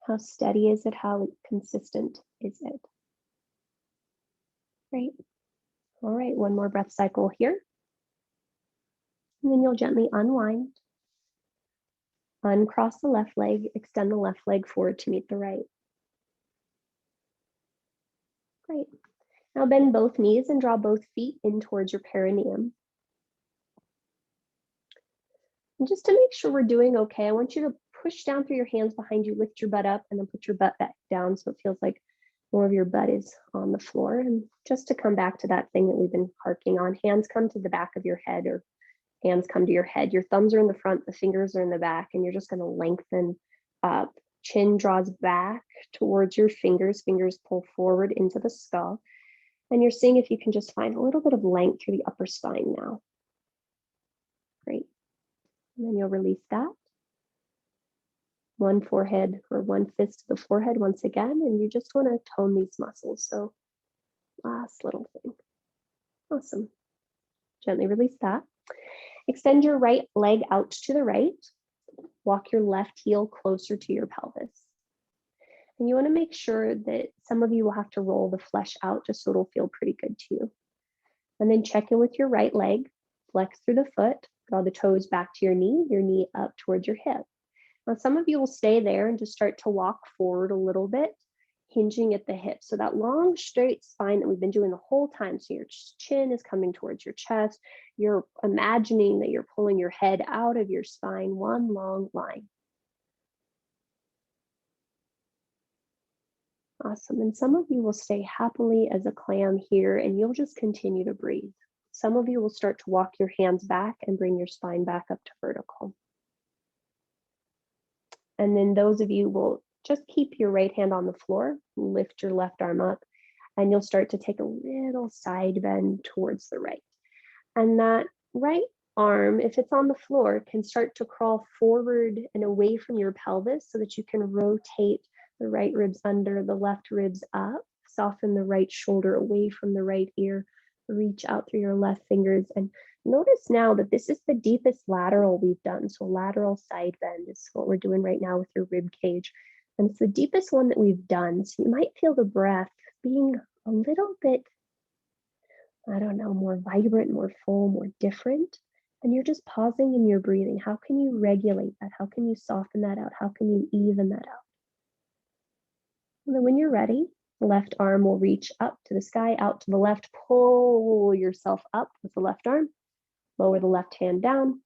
How steady is it? How consistent is it? Great. All right, one more breath cycle here. And then you'll gently unwind. Uncross the left leg, extend the left leg forward to meet the right. Great. Now bend both knees and draw both feet in towards your perineum. And just to make sure we're doing okay, I want you to push down through your hands behind you, lift your butt up, and then put your butt back down so it feels like more of your butt is on the floor. And just to come back to that thing that we've been harking on, hands come to the back of your head, or hands come to your head. Your thumbs are in the front, the fingers are in the back, and you're just going to lengthen up. Chin draws back towards your fingers. Fingers pull forward into the skull. And you're seeing if you can just find a little bit of length through the upper spine now. Great. And then you'll release that. One forehead or one fist to the forehead once again, and you just want to tone these muscles. So last little thing. Awesome. Gently release that. Extend your right leg out to the right. Walk your left heel closer to your pelvis. And you want to make sure that some of you will have to roll the flesh out just so it'll feel pretty good to you. And then check in with your right leg, flex through the foot, draw the toes back to your knee up towards your hip. Now, some of you will stay there and just start to walk forward a little bit, hinging at the hips. So that long, straight spine that we've been doing the whole time. So your chin is coming towards your chest. You're imagining that you're pulling your head out of your spine, one long line. Awesome. And some of you will stay happily as a clam here, and you'll just continue to breathe. Some of you will start to walk your hands back and bring your spine back up to vertical. And then those of you will just keep your right hand on the floor, lift your left arm up, and you'll start to take a little side bend towards the right. And that right arm, if it's on the floor, can start to crawl forward and away from your pelvis so that you can rotate the right ribs under, the left ribs up, soften the right shoulder away from the right ear, reach out through your left fingers. And notice now that this is the deepest lateral we've done. So lateral side bend is what we're doing right now with your rib cage. And it's the deepest one that we've done. So you might feel the breath being a little bit, I don't know, more vibrant, more full, more different. And you're just pausing in your breathing. How can you regulate that? How can you soften that out? How can you even that out? And then when you're ready, the left arm will reach up to the sky, out to the left. Pull yourself up with the left arm. Lower the left hand down.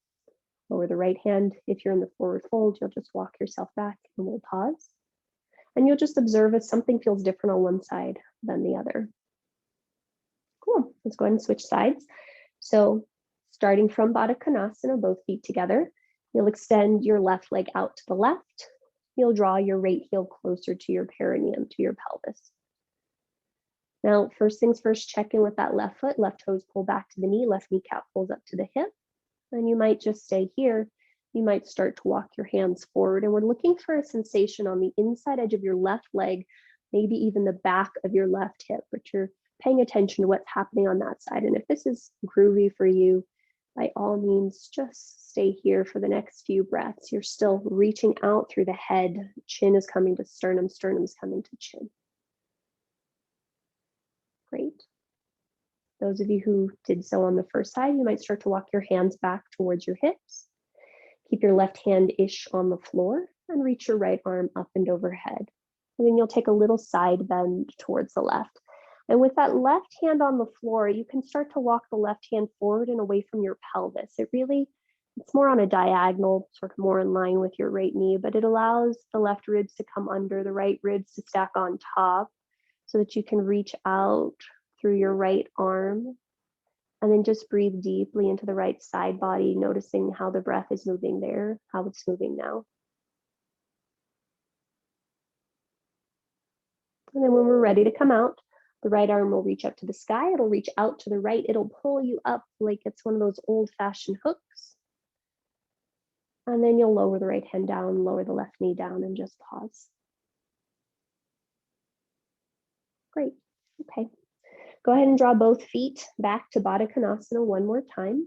Lower the right hand. If you're in the forward fold, you'll just walk yourself back and we'll pause. And you'll just observe if something feels different on one side than the other. Cool. Let's go ahead and switch sides. So starting from Baddha Konasana, both feet together, you'll extend your left leg out to the left. You'll draw your right heel closer to your perineum, to your pelvis. Now, first things first, check in with that left foot. Left toes pull back to the knee, left kneecap pulls up to the hip. And you might just stay here. You might start to walk your hands forward. And we're looking for a sensation on the inside edge of your left leg, maybe even the back of your left hip, but you're paying attention to what's happening on that side. And if this is groovy for you, by all means, just stay here for the next few breaths. You're still reaching out through the head. Chin is coming to sternum, sternum is coming to chin. Great. Those of you who did so on the first side, you might start to walk your hands back towards your hips. Keep your left hand-ish on the floor and reach your right arm up and overhead. And then you'll take a little side bend towards the left. And with that left hand on the floor, you can start to walk the left hand forward and away from your pelvis. It's more on a diagonal, sort of more in line with your right knee, but it allows the left ribs to come under, the right ribs to stack on top so that you can reach out through your right arm. And then just breathe deeply into the right side body, noticing how the breath is moving there, how it's moving now. And then when we're ready to come out, the right arm will reach up to the sky. It'll reach out to the right. It'll pull you up like it's one of those old-fashioned hooks. And then you'll lower the right hand down, lower the left knee down, and just pause. Great. Okay. Go ahead and draw both feet back to Baddha Konasana one more time.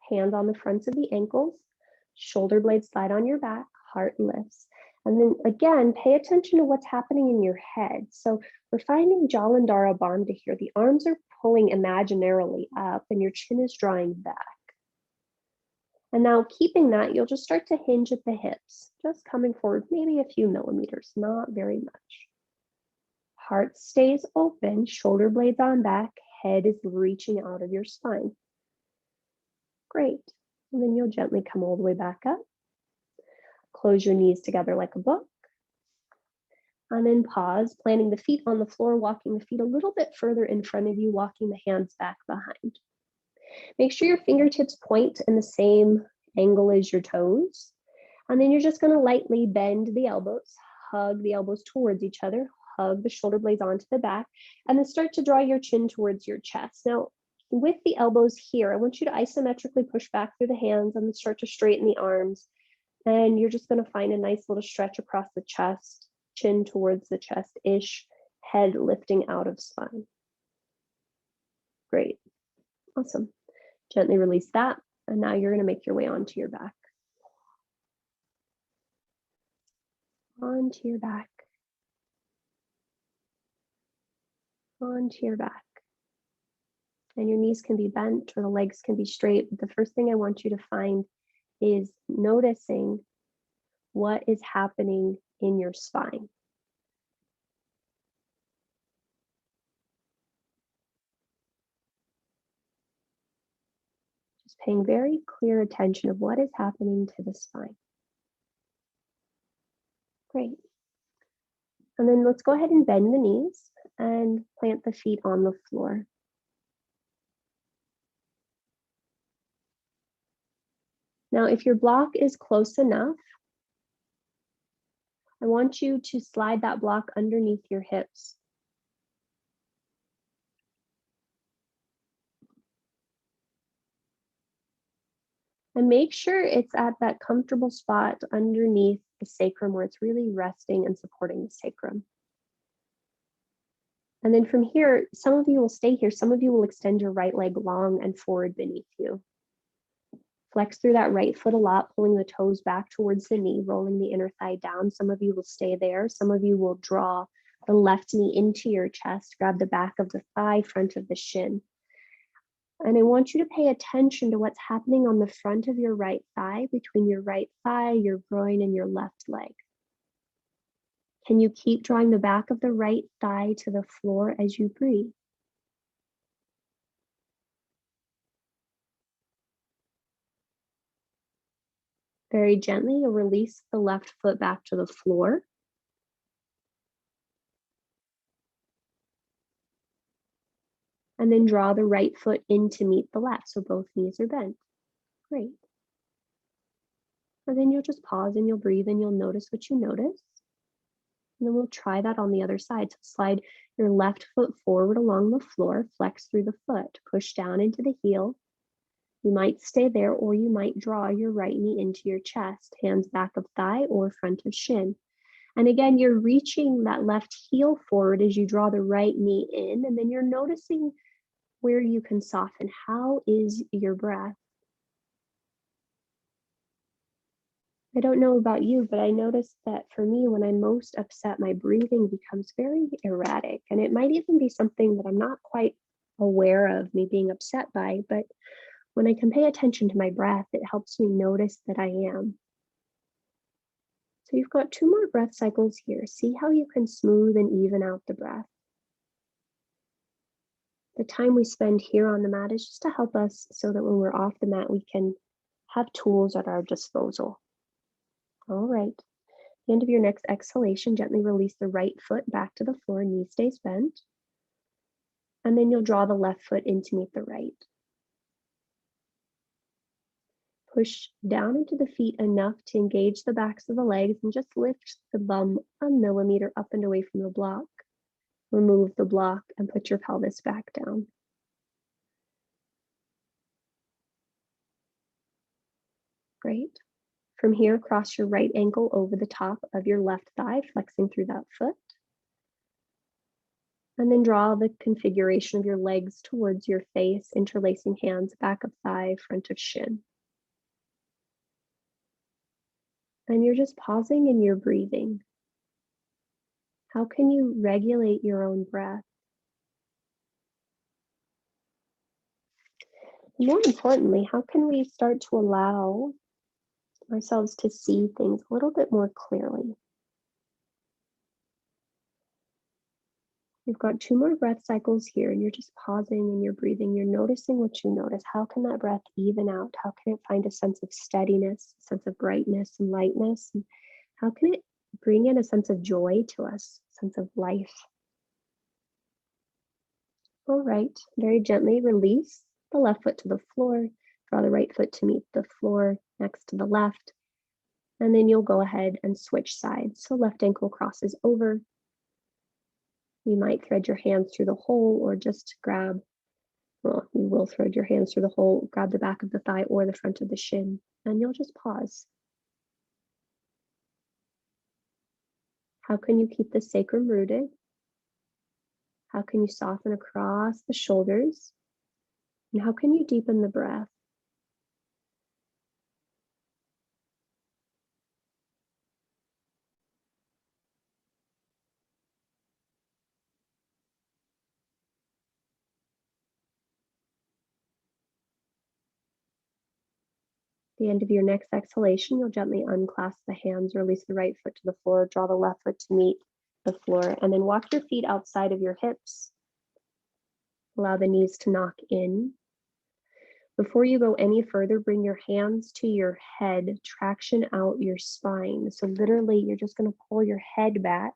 Hands on the fronts of the ankles. Shoulder blades slide on your back, heart lifts. And then again, pay attention to what's happening in your head. So we're finding Jalandhara Bandha here. The arms are pulling imaginarily up and your chin is drawing back. And now keeping that, you'll just start to hinge at the hips, just coming forward maybe a few millimeters, not very much. Heart stays open, shoulder blades on back, head is reaching out of your spine. Great. And then you'll gently come all the way back up. Close your knees together like a book. And then pause, planting the feet on the floor, walking the feet a little bit further in front of you, walking the hands back behind. Make sure your fingertips point in the same angle as your toes. And then you're just going to lightly bend the elbows, hug the elbows towards each other, hug the shoulder blades onto the back, and then start to draw your chin towards your chest. Now, with the elbows here, I want you to isometrically push back through the hands and then start to straighten the arms. And you're just going to find a nice little stretch across the chest, chin towards the chest-ish, head lifting out of spine. Great. Awesome. Gently release that. And now you're going to make your way onto your back. Onto your back. Onto your back. And your knees can be bent or the legs can be straight. But the first thing I want you to find is noticing what is happening in your spine. Just paying very clear attention of what is happening to the spine. Great. And then let's go ahead and bend the knees and plant the feet on the floor. Now, if your block is close enough, I want you to slide that block underneath your hips. And make sure it's at that comfortable spot underneath the sacrum where it's really resting and supporting the sacrum. And then from here, some of you will stay here. Some of you will extend your right leg long and forward beneath you. Flex through that right foot a lot, pulling the toes back towards the knee, rolling the inner thigh down. Some of you will stay there. Some of you will draw the left knee into your chest, grab the back of the thigh, front of the shin. And I want you to pay attention to what's happening on the front of your right thigh, between your right thigh, your groin, and your left leg. Can you keep drawing the back of the right thigh to the floor as you breathe? Very gently, you'll release the left foot back to the floor. And then draw the right foot in to meet the left, so both knees are bent. Great. And then you'll just pause and you'll breathe and you'll notice what you notice. And then we'll try that on the other side. So slide your left foot forward along the floor, flex through the foot, push down into the heel. You might stay there, or you might draw your right knee into your chest, hands back of thigh or front of shin. And again, you're reaching that left heel forward as you draw the right knee in, and then you're noticing where you can soften. How is your breath? I don't know about you, but I noticed that for me, when I'm most upset, my breathing becomes very erratic. And it might even be something that I'm not quite aware of me being upset by, but when I can pay attention to my breath, it helps me notice that I am. So you've got 2 more breath cycles here. See how you can smooth and even out the breath. The time we spend here on the mat is just to help us so that when we're off the mat, we can have tools at our disposal. All right. At the end of your next exhalation, gently release the right foot back to the floor, knee stays bent. And then you'll draw the left foot in to meet the right. Push down into the feet enough to engage the backs of the legs and just lift the bum a millimeter up and away from the block. Remove the block and put your pelvis back down. Great. From here, cross your right ankle over the top of your left thigh, flexing through that foot. And then draw the configuration of your legs towards your face, interlacing hands, back of thigh, front of shin. And you're just pausing in your breathing. How can you regulate your own breath? More importantly, how can we start to allow ourselves to see things a little bit more clearly? You've got 2 more breath cycles here, and you're just pausing and you're breathing. You're noticing what you notice. How can that breath even out? How can it find a sense of steadiness, a sense of brightness and lightness? And how can it bring in a sense of joy to us, a sense of life? All right, very gently release the left foot to the floor. Draw the right foot to meet the floor next to the left. And then you'll go ahead and switch sides. So left ankle crosses over. You might thread your hands through the hole or just grab, well, you will thread your hands through the hole, grab the back of the thigh or the front of the shin, and you'll just pause. How can you keep the sacrum rooted? How can you soften across the shoulders? And how can you deepen the breath? The end of your next exhalation, you'll gently unclasp the hands, release the right foot to the floor, draw the left foot to meet the floor, and then walk your feet outside of your hips. Allow the knees to knock in. Before you go any further, bring your hands to your head, traction out your spine. So literally, you're just going to pull your head back,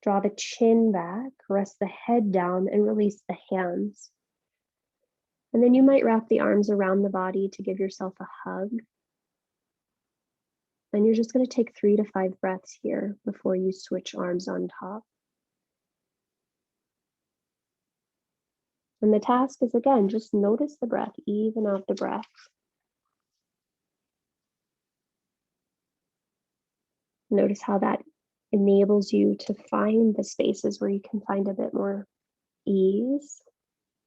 draw the chin back, rest the head down, and release the hands. And then you might wrap the arms around the body to give yourself a hug. And you're just going to take 3 to 5 breaths here before you switch arms on top. And the task is, again, just notice the breath, even out the breath. Notice how that enables you to find the spaces where you can find a bit more ease,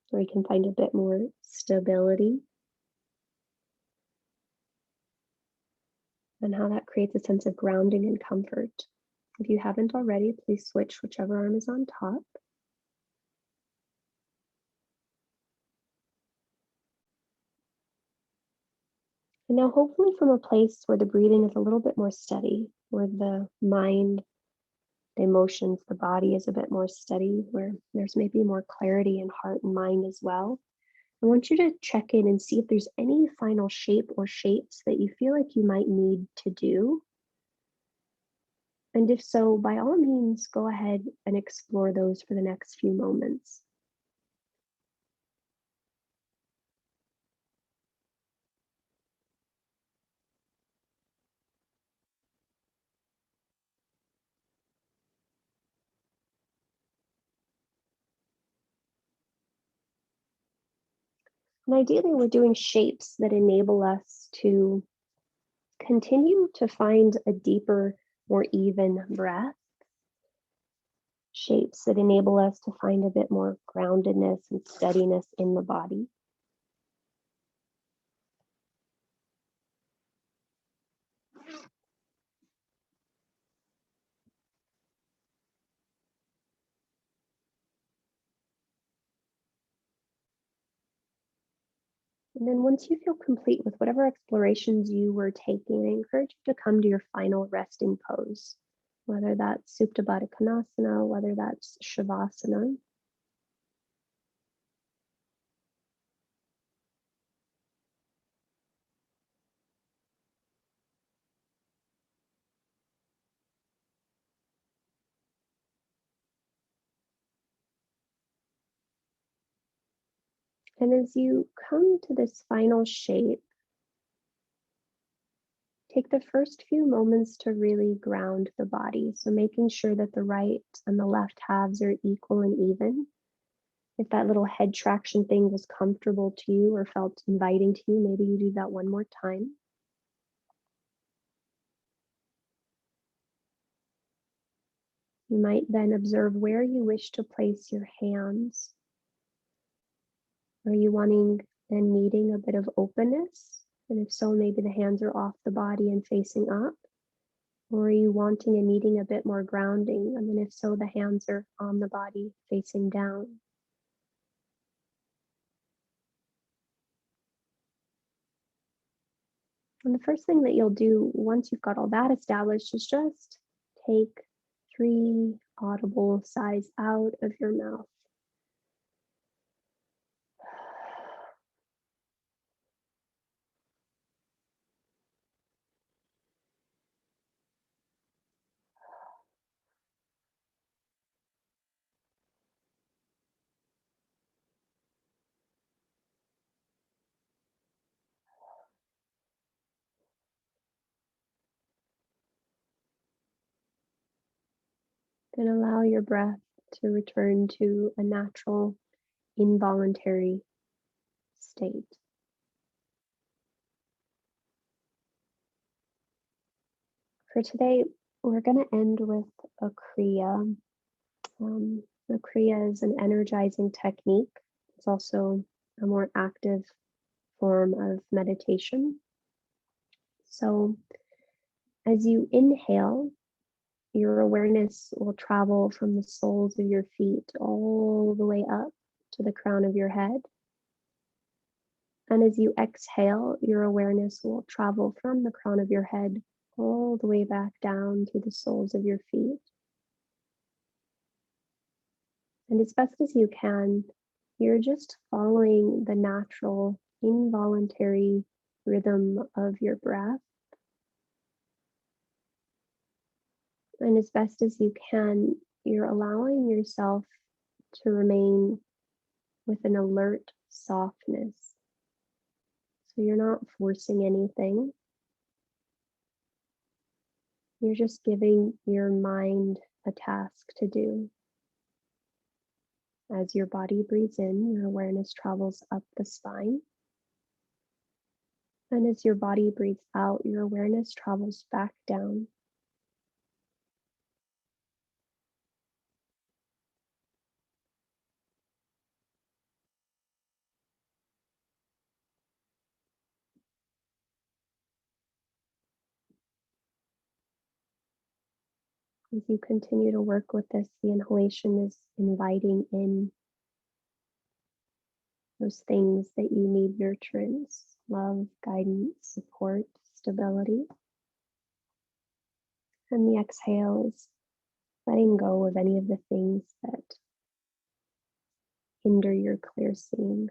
where you can find a bit more stability, and how that creates a sense of grounding and comfort. If you haven't already, please switch whichever arm is on top. And now hopefully from a place where the breathing is a little bit more steady, where the mind, the emotions, the body is a bit more steady, where there's maybe more clarity in heart and mind as well. I want you to check in and see if there's any final shape or shapes that you feel like you might need to do. And if so, by all means, go ahead and explore those for the next few moments. And ideally, we're doing shapes that enable us to continue to find a deeper, more even breath. Shapes that enable us to find a bit more groundedness and steadiness in the body. And then once you feel complete with whatever explorations you were taking, I encourage you to come to your final resting pose, whether that's Supta Baddha Konasana, whether that's Shavasana. And as you come to this final shape, take the first few moments to really ground the body. So making sure that the right and the left halves are equal and even. If that little head traction thing was comfortable to you or felt inviting to you, maybe you do that one more time. You might then observe where you wish to place your hands. Are you wanting and needing a bit of openness? And if so, maybe the hands are off the body and facing up. Or are you wanting and needing a bit more grounding? And then if so, the hands are on the body facing down. And the first thing that you'll do once you've got all that established is just take 3 audible sighs out of your mouth. Then allow your breath to return to a natural, involuntary state. For today, we're going to end with a kriya. The kriya is an energizing technique. It's also a more active form of meditation. So, as you inhale, your awareness will travel from the soles of your feet all the way up to the crown of your head. And as you exhale, your awareness will travel from the crown of your head all the way back down to the soles of your feet. And as best as you can, you're just following the natural, involuntary rhythm of your breath. And as best as you can, you're allowing yourself to remain with an alert softness. So you're not forcing anything. You're just giving your mind a task to do. As your body breathes in, your awareness travels up the spine. And as your body breathes out, your awareness travels back down. As you continue to work with this, the inhalation is inviting in those things that you need: nurturance, love, guidance, support, stability. And the exhale is letting go of any of the things that hinder your clear seeing.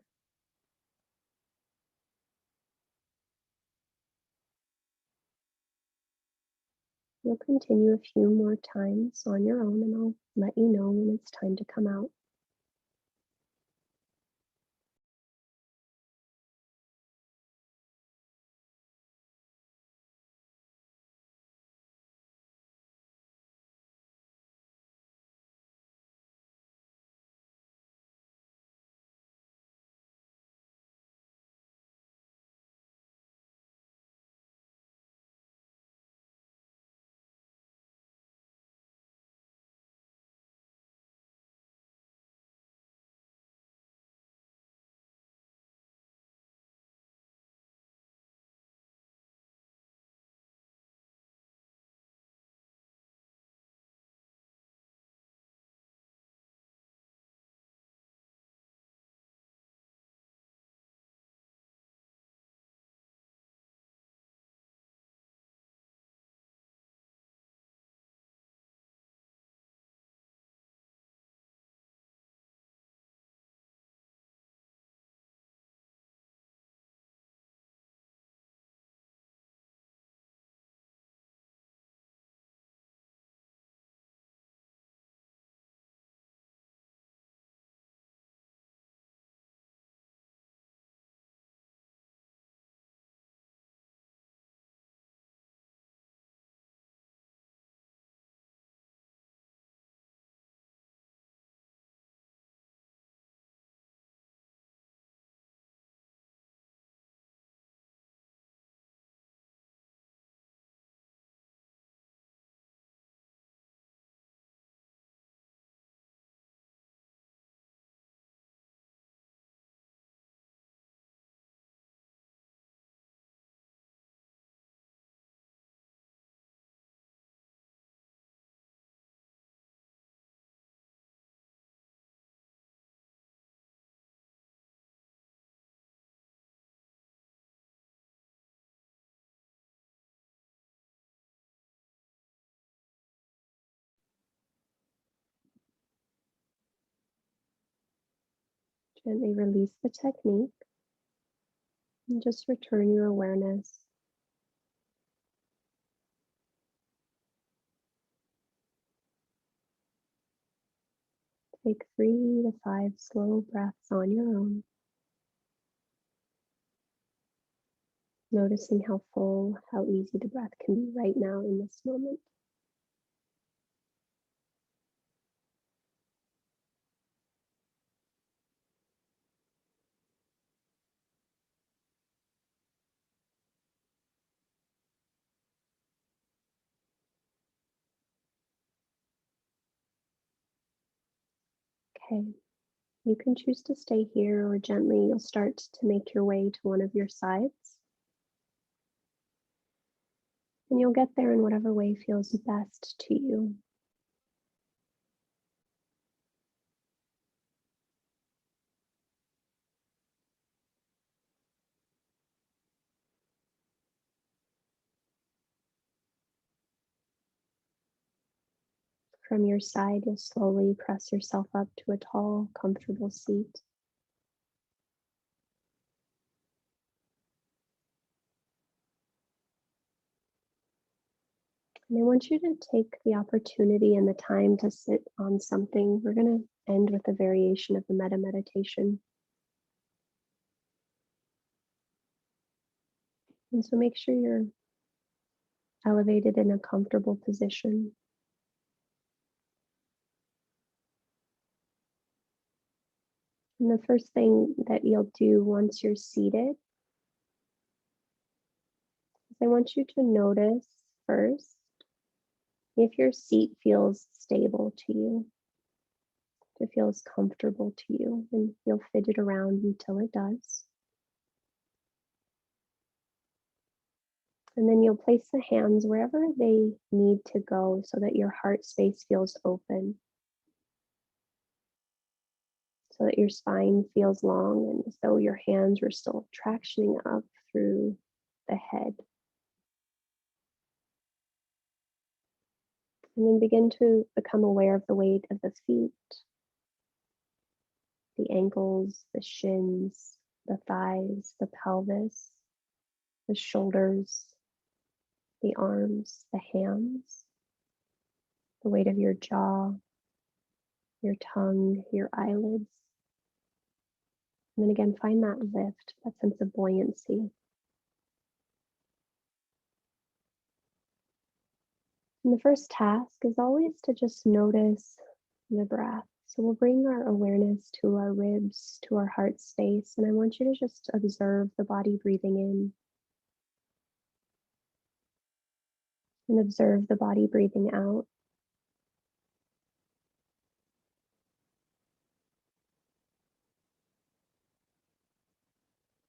You'll continue a few more times on your own, and I'll let you know when it's time to come out. Gently release the technique and just return your awareness. Take 3 to 5 slow breaths on your own, noticing how full, how easy the breath can be right now in this moment. Okay, you can choose to stay here, or gently you'll start to make your way to one of your sides. And you'll get there in whatever way feels best to you. From your side, you'll slowly press yourself up to a tall, comfortable seat. And I want you to take the opportunity and the time to sit on something. We're going to end with a variation of the metta meditation. And so make sure you're elevated in a comfortable position. And the first thing that you'll do once you're seated is I want you to notice first if your seat feels stable to you, if it feels comfortable to you, and you'll fidget around until it does. And then you'll place the hands wherever they need to go so that your heart space feels open, so that your spine feels long and as though your hands were still tractioning up through the head. And then begin to become aware of the weight of the feet, the ankles, the shins, the thighs, the pelvis, the shoulders, the arms, the hands, the weight of your jaw, your tongue, your eyelids. And then again, find that lift, that sense of buoyancy. And the first task is always to just notice the breath. So we'll bring our awareness to our ribs, to our heart space, and I want you to just observe the body breathing in and observe the body breathing out.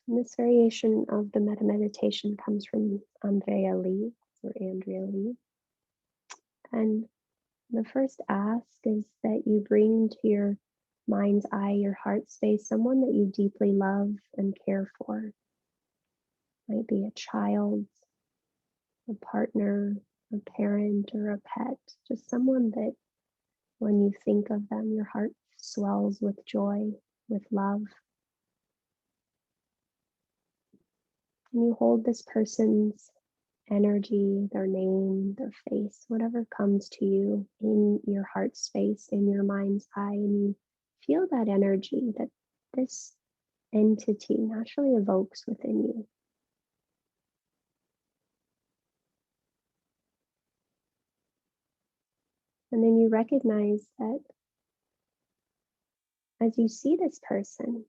And this variation of the metta meditation comes from Andrea Lee, or Andrea Lee. And the first ask is that you bring to your mind's eye, your heart space, someone that you deeply love and care for. Might be a child, a partner, a parent, or a pet. Just someone that when you think of them, your heart swells with joy, with love. And you hold this person's energy, their name, their face, whatever comes to you in your heart space, in your mind's eye, and you feel that energy that this entity naturally evokes within you. And then you recognize that as you see this person,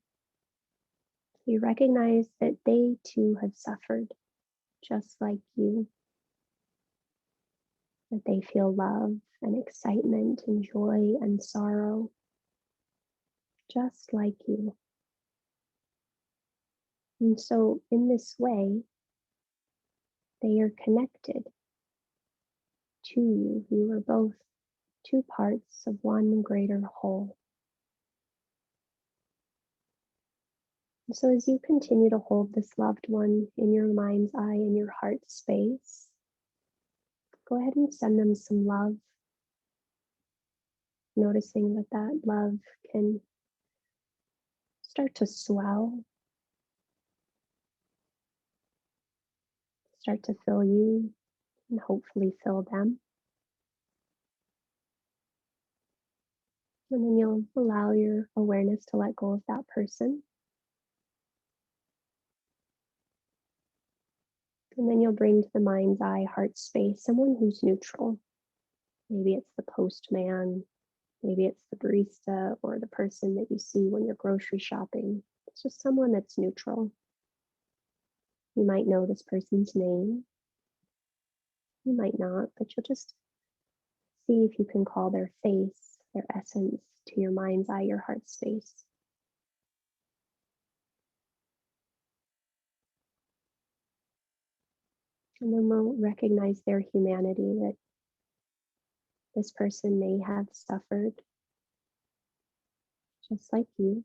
you recognize that they too have suffered just like you, that they feel love and excitement and joy and sorrow just like you. And so in this way, they are connected to you. You are both two parts of one greater whole. And so as you continue to hold this loved one in your mind's eye, in your heart space, go ahead and send them some love, noticing that that love can start to swell, start to fill you, and hopefully fill them. And then you'll allow your awareness to let go of that person. And then you'll bring to the mind's eye, heart space, someone who's neutral. Maybe it's the postman, maybe it's the barista, or the person that you see when you're grocery shopping. It's just someone that's neutral. You might know this person's name. You might not, but you'll just see if you can call their face, their essence to your mind's eye, your heart space. And then we'll recognize their humanity, that this person may have suffered just like you.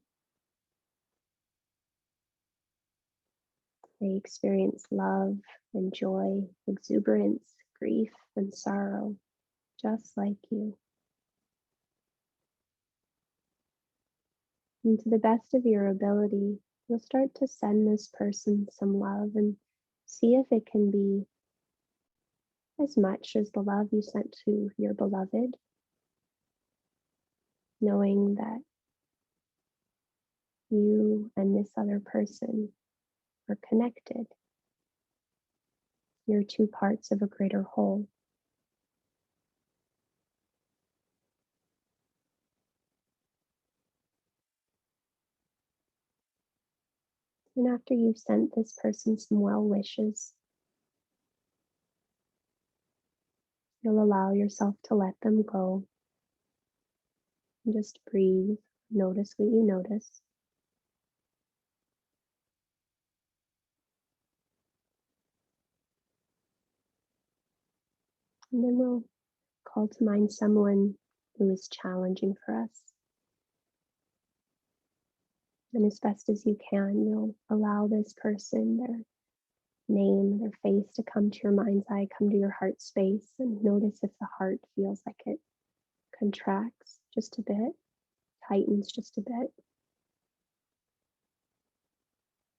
They experience love and joy, exuberance, grief, and sorrow, just like you. And to the best of your ability, you'll start to send this person some love and see if it can be as much as the love you sent to your beloved, knowing that you and this other person are connected. You're two parts of a greater whole. And after you've sent this person some well wishes, you'll allow yourself to let them go and just breathe. Notice what you notice. And then we'll call to mind someone who is challenging for us. And as best as you can, you'll allow this person, their name, their face to come to your mind's eye, come to your heart space, and notice if the heart feels like it contracts just a bit, tightens just a bit.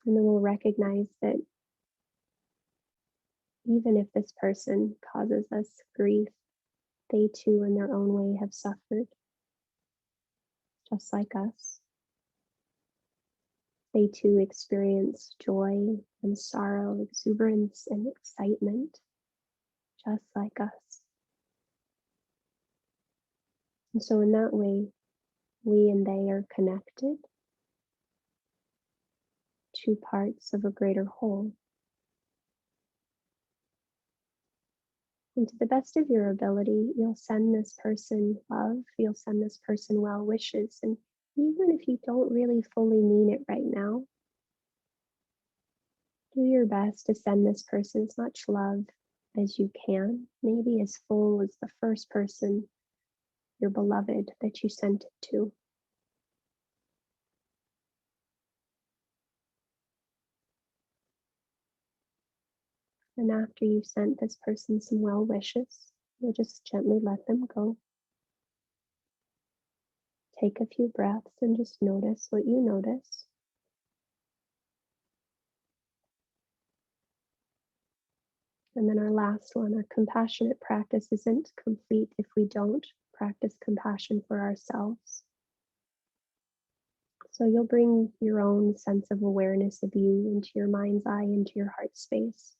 And then we'll recognize that even if this person causes us grief, they too in their own way have suffered, just like us. They too experience joy and sorrow, exuberance and excitement, just like us. And so in that way, we and they are connected, two parts of a greater whole. And to the best of your ability, you'll send this person love, you'll send this person well wishes. And even if you don't really fully mean it right now, do your best to send this person as much love as you can, maybe as full as the first person, your beloved, that you sent it to. And after you've sent this person some well wishes, you'll just gently let them go. Take a few breaths and just notice what you notice. And then our last one, our compassionate practice isn't complete if we don't practice compassion for ourselves. So you'll bring your own sense of awareness of you into your mind's eye, into your heart space.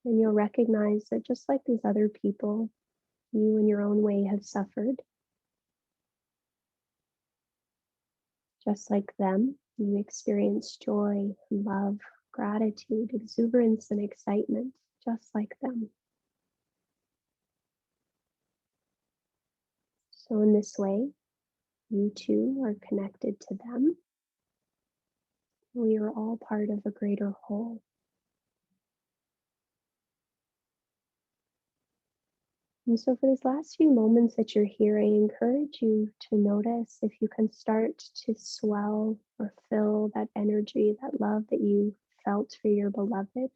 And you'll recognize that just like these other people, you in your own way have suffered. Just like them, you experience joy, love, gratitude, exuberance, and excitement, just like them. So in this way, you too are connected to them. We are all part of a greater whole. And so for these last few moments that you're here, I encourage you to notice if you can start to swell or fill that energy, that love that you felt for your beloved.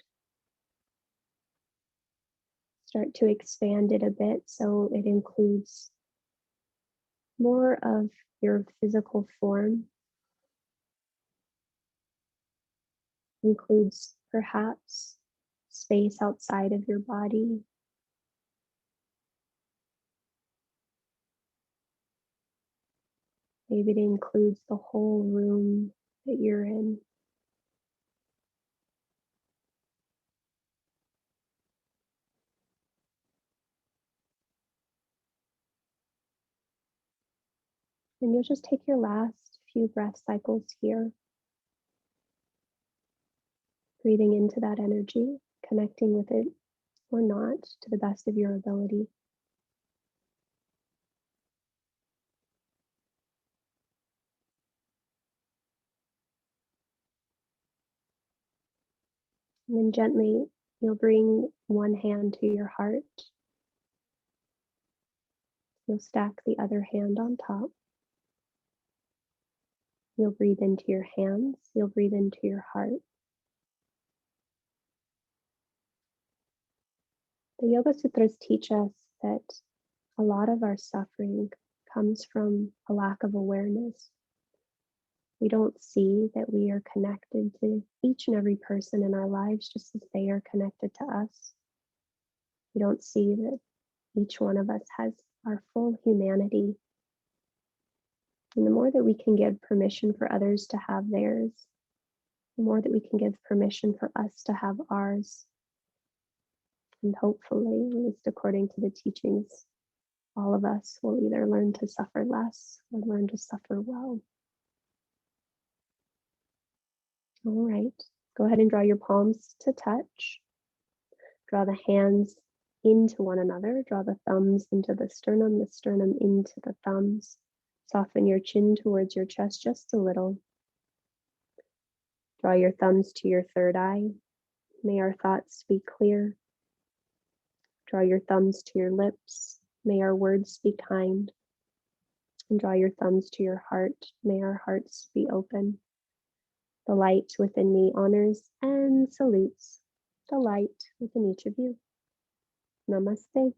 Start to expand it a bit so it includes more of your physical form. Includes perhaps space outside of your body. Maybe it includes the whole room that you're in. And you'll just take your last few breath cycles here, breathing into that energy, connecting with it or not to the best of your ability. And then gently, you'll bring one hand to your heart. You'll stack the other hand on top. You'll breathe into your hands. You'll breathe into your heart. The Yoga Sutras teach us that a lot of our suffering comes from a lack of awareness. We don't see that we are connected to each and every person in our lives just as they are connected to us. We don't see that each one of us has our full humanity. And the more that we can give permission for others to have theirs, the more that we can give permission for us to have ours. And hopefully, at least according to the teachings, all of us will either learn to suffer less or learn to suffer well. All right, go ahead and draw your palms to touch. Draw the hands into one another. Draw the thumbs into the sternum into the thumbs. Soften your chin towards your chest just a little. Draw your thumbs to your third eye. May our thoughts be clear. Draw your thumbs to your lips. May our words be kind. And draw your thumbs to your heart. May our hearts be open. The light within me honors and salutes the light within each of you. Namaste.